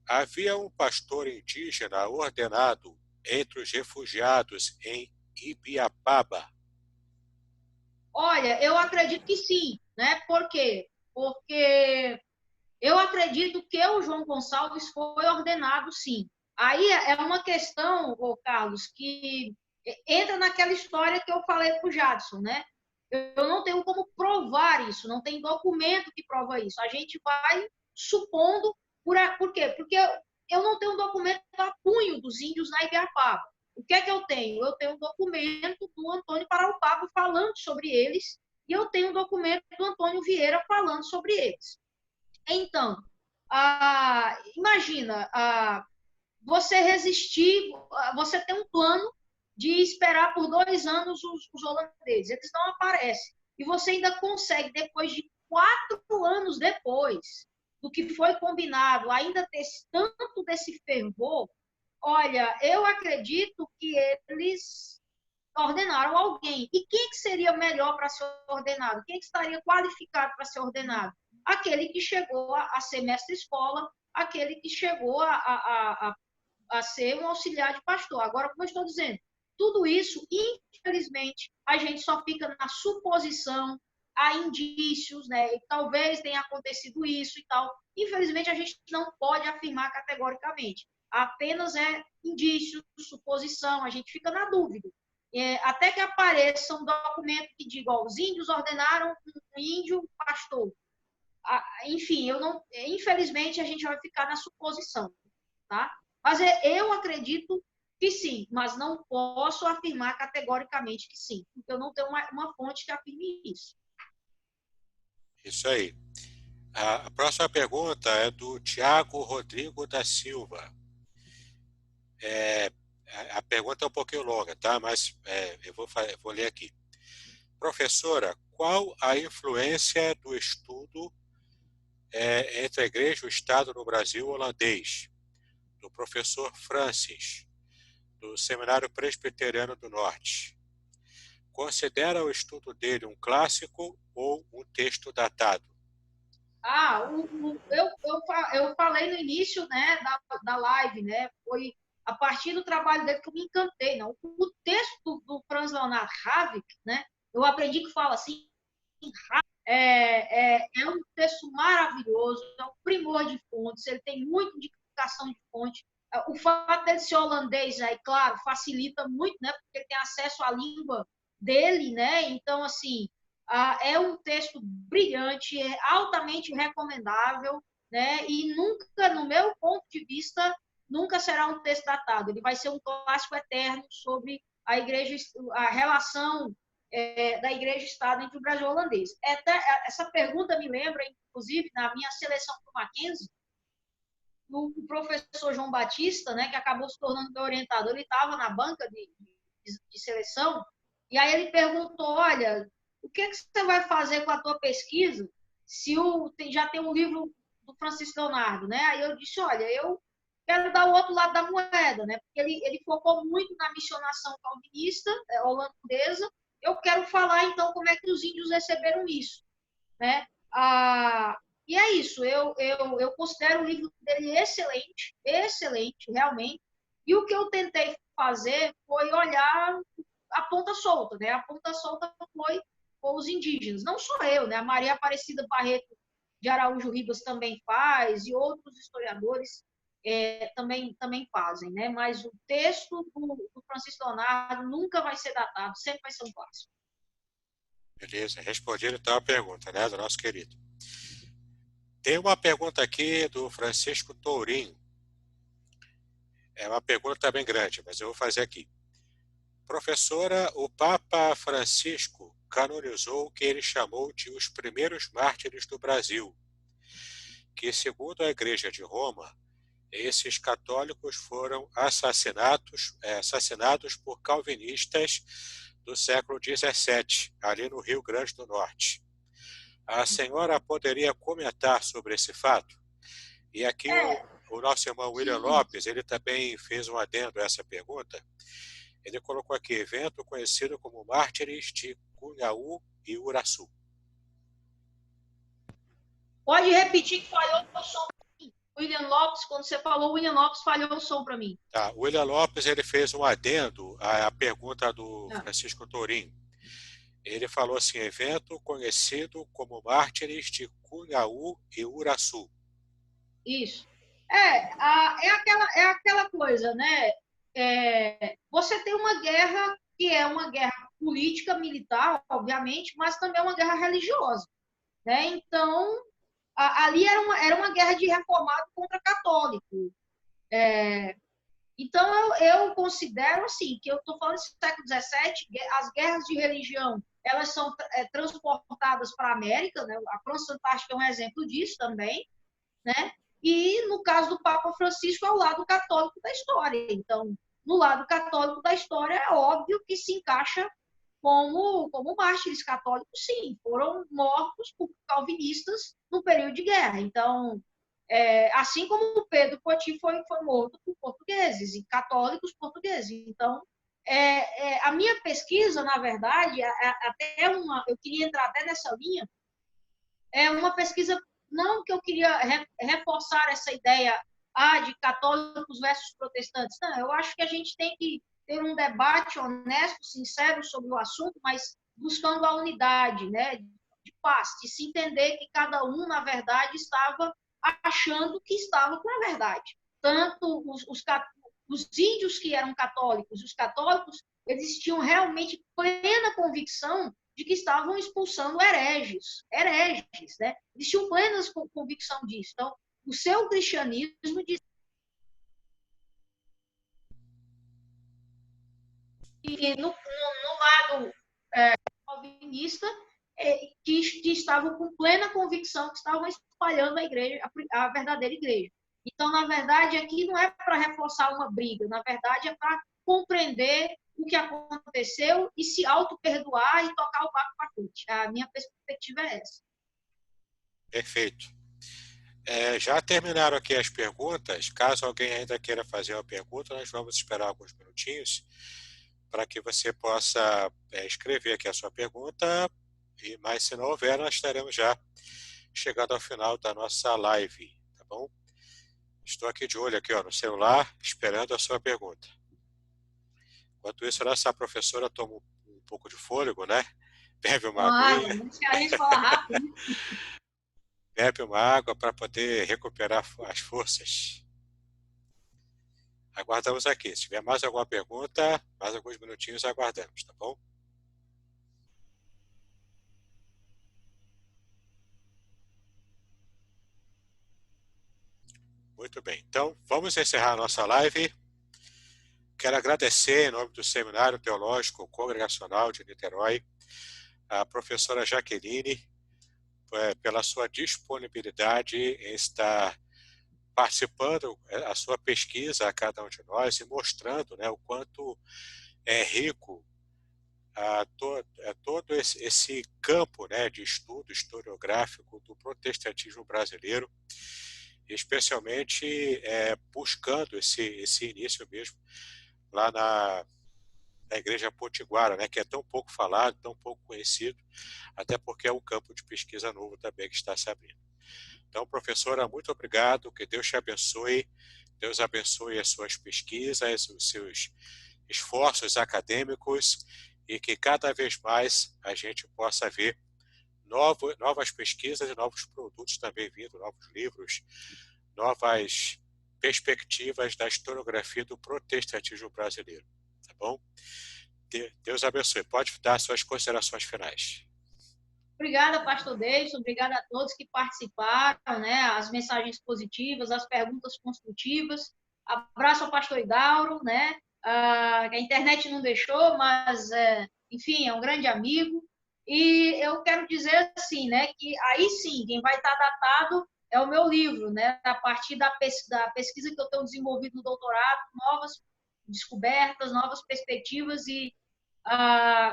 Havia um pastor indígena ordenado entre os refugiados em Ibiapaba? Olha, eu acredito que sim, né? Por quê? Porque eu acredito que o João Gonçalves foi ordenado, sim. Aí é uma questão, Carlos, que entra naquela história que eu falei para o Jadson, né? Eu não tenho como provar isso, não tem documento que prova isso. A gente vai supondo, por quê? Porque eu não tenho um documento a punho dos índios na Ibiapaba. O que é que eu tenho? Eu tenho um documento do Antônio Paraupaba falando sobre eles e eu tenho um documento do Antônio Vieira falando sobre eles. Então, imagina, você resistir, você tem um plano de esperar por 2 anos os holandeses, eles não aparecem. E você ainda consegue, depois de 4 anos depois do que foi combinado, ainda ter tanto desse fervor. Olha, eu acredito que eles ordenaram alguém. E quem que seria melhor para ser ordenado? Quem que estaria qualificado para ser ordenado? Aquele que chegou a ser mestre-escola, aquele que chegou a ser um auxiliar de pastor. Agora, como eu estou dizendo, tudo isso, infelizmente, infelizmente, a gente só fica na suposição, há indícios, né? E talvez tenha acontecido isso e tal. Infelizmente, a gente não pode afirmar categoricamente. Apenas é indício, suposição, a gente fica na dúvida. Até que apareça um documento que diga, ó, os índios ordenaram um índio pastor. Enfim, infelizmente, a gente vai ficar na suposição, tá? Mas eu acredito que sim, mas não posso afirmar categoricamente que sim, porque eu não tenho uma fonte que afirme isso. Isso aí. A próxima pergunta é do Tiago Rodrigo da Silva. A pergunta é um pouquinho longa, tá? Mas eu vou ler aqui. Professora, qual a influência do estudo entre a Igreja e o Estado no Brasil holandês, do professor Francis, do Seminário Presbiteriano do Norte? Considera o estudo dele um clássico ou um texto datado? Eu falei no início, né, da live, né, foi a partir do trabalho dele que eu me encantei. Não? O texto do Franz Leonard Havik, né, eu aprendi que fala assim, é um texto maravilhoso, é um primor de fontes, ele tem muita indicação de fonte. O fato dele ser holandês, aí, claro, facilita muito, né, porque ele tem acesso à língua dele, né, então, assim, é um texto brilhante, é altamente recomendável, né, e nunca, no meu ponto de vista, nunca será um texto datado, ele vai ser um clássico eterno sobre a igreja, a relação da Igreja-Estado entre o Brasil e o holandês. Essa pergunta me lembra, inclusive, na minha seleção para o Mackenzie, o professor João Batista, né, que acabou se tornando meu orientador, ele estava na banca de seleção, e aí ele perguntou, olha, o que você vai fazer com a tua pesquisa se já tem um livro do Francisco Leonardo, né? Aí eu disse, olha, eu quero dar o outro lado da moeda, né? Porque ele focou muito na missionação calvinista holandesa. Eu quero falar, então, como é que os índios receberam isso, né? E é isso, eu considero o livro dele excelente, excelente, realmente. E o que eu tentei fazer foi olhar a ponta solta, né? A ponta solta foi os indígenas, não só eu, né? A Maria Aparecida Barreto de Araújo Ribas também faz, e outros historiadores também fazem, né? Mas o texto do Francisco Leonardo nunca vai ser datado, sempre vai ser um clássico. Beleza, respondido então a pergunta, né, do nosso querido. Tem uma pergunta aqui do Francisco Tourinho. É uma pergunta bem grande, mas eu vou fazer aqui. Professora, o Papa Francisco canonizou o que ele chamou de os primeiros mártires do Brasil, que, segundo a Igreja de Roma, esses católicos foram assassinados por calvinistas do século XVII, ali no Rio Grande do Norte. A senhora poderia comentar sobre esse fato? E aqui o nosso irmão William Lopes, ele também fez um adendo a essa pergunta. Ele colocou aqui, evento conhecido como Mártires de Cunhaú e Uraçu. Pode repetir que falhou o som. William Lopes, quando você falou William Lopes, falhou o som para mim. Tá, o William Lopes, ele fez um adendo à pergunta do Francisco Tourinho. Ele falou assim, evento conhecido como Mártires de Cunhaú e Uraçu. Isso. É aquela coisa, né? Você tem uma guerra que é uma guerra política, militar, obviamente, mas também é uma guerra religiosa, né? Então, ali era uma guerra de reformado contra católico. Então, eu considero, assim, que eu estou falando do século XVII, as guerras de religião, elas são transportadas para a América, né? A França Antártica é um exemplo disso também, né? E, no caso do Papa Francisco, é o lado católico da história. Então, no lado católico da história, é óbvio que se encaixa como mártires católicos, sim, foram mortos por calvinistas no período de guerra. Então, assim como o Pedro Poti foi morto por portugueses, e católicos portugueses. Então, a minha pesquisa, na verdade, eu queria entrar até nessa linha, é uma pesquisa, não que eu queria reforçar essa ideia de católicos versus protestantes, não, eu acho que a gente tem que ter um debate honesto, sincero sobre o assunto, mas buscando a unidade, né, de paz, de se entender que cada um, na verdade, estava achando que estava com a verdade. Tanto os índios que eram católicos, os católicos, eles tinham realmente plena convicção de que estavam expulsando hereges, né? Eles tinham plena convicção disso. Então, o seu cristianismo diz que no lado calvinista, que estavam com plena convicção que estavam espalhando a igreja, a verdadeira igreja. Então, na verdade, aqui não é para reforçar uma briga, na verdade, é para compreender o que aconteceu e se auto-perdoar e tocar o barco para frente. A minha perspectiva é essa. Perfeito. Já terminaram aqui as perguntas. Caso alguém ainda queira fazer uma pergunta, nós vamos esperar alguns minutinhos para que você possa escrever aqui a sua pergunta, mas se não houver, nós estaremos já chegando ao final da nossa live, tá bom? Estou aqui de olho aqui, ó, no celular, esperando a sua pergunta. Enquanto isso, a nossa professora toma um pouco de fôlego, né? Bebe uma aguinha. A gente fala rápido. Bebe uma água para poder recuperar as forças. Aguardamos aqui. Se tiver mais alguma pergunta, mais alguns minutinhos aguardamos, tá bom? Muito bem. Então, vamos encerrar a nossa live. Quero agradecer, em nome do Seminário Teológico Congregacional de Niterói, a professora Jaqueline, pela sua disponibilidade em estar participando a sua pesquisa a cada um de nós e mostrando, né, o quanto é rico todo esse campo, né, de estudo historiográfico do protestantismo brasileiro, especialmente buscando esse início mesmo lá na Igreja Potiguara, né, que é tão pouco falado, tão pouco conhecido, até porque é um campo de pesquisa novo também que está se abrindo. Então, professora, muito obrigado, que Deus te abençoe, Deus abençoe as suas pesquisas, os seus esforços acadêmicos e que cada vez mais a gente possa ver novas pesquisas e novos produtos também vindo, novos livros, novas perspectivas da historiografia do protestantismo brasileiro. Tá bom? Deus abençoe. Pode dar suas considerações finais. Obrigada, pastor Davidson, obrigada a todos que participaram, né, as mensagens positivas, as perguntas construtivas. Abraço ao pastor Idauro, né, a internet não deixou, mas, enfim, é um grande amigo. E eu quero dizer assim, né, que aí sim, quem vai estar datado é o meu livro, né, a partir da pesquisa que eu tenho desenvolvido no doutorado, novas descobertas, novas perspectivas e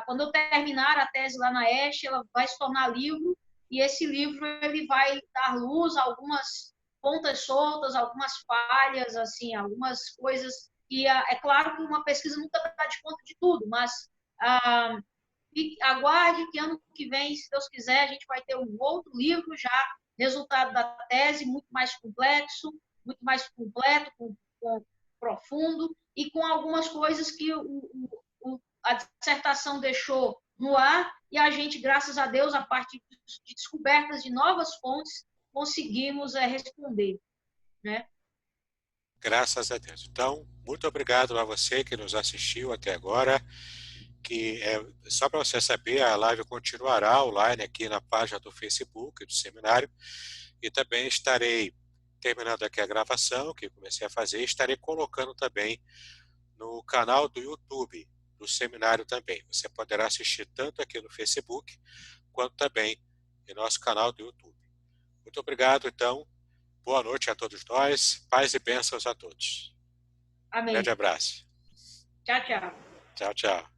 quando eu terminar a tese lá na ESH, ela vai se tornar livro, e esse livro ele vai dar luz a algumas pontas soltas, algumas falhas, assim, algumas coisas que é claro que uma pesquisa nunca dá de conta de tudo, mas aguarde que ano que vem, se Deus quiser, a gente vai ter um outro livro já, resultado da tese, muito mais complexo, muito mais completo, profundo, e com algumas coisas que a dissertação deixou no ar, e a gente, graças a Deus, a partir de descobertas de novas fontes, conseguimos responder, né? Graças a Deus. Então, muito obrigado a você que nos assistiu até agora, que só para você saber, a live continuará online aqui na página do Facebook do seminário, e também estarei terminando aqui a gravação, que comecei a fazer, e estarei colocando também no canal do YouTube do seminário também. Você poderá assistir tanto aqui no Facebook, quanto também em nosso canal do YouTube. Muito obrigado, então. Boa noite a todos nós. Paz e bênçãos a todos. Amém. Grande abraço. Tchau, tchau. Tchau, tchau.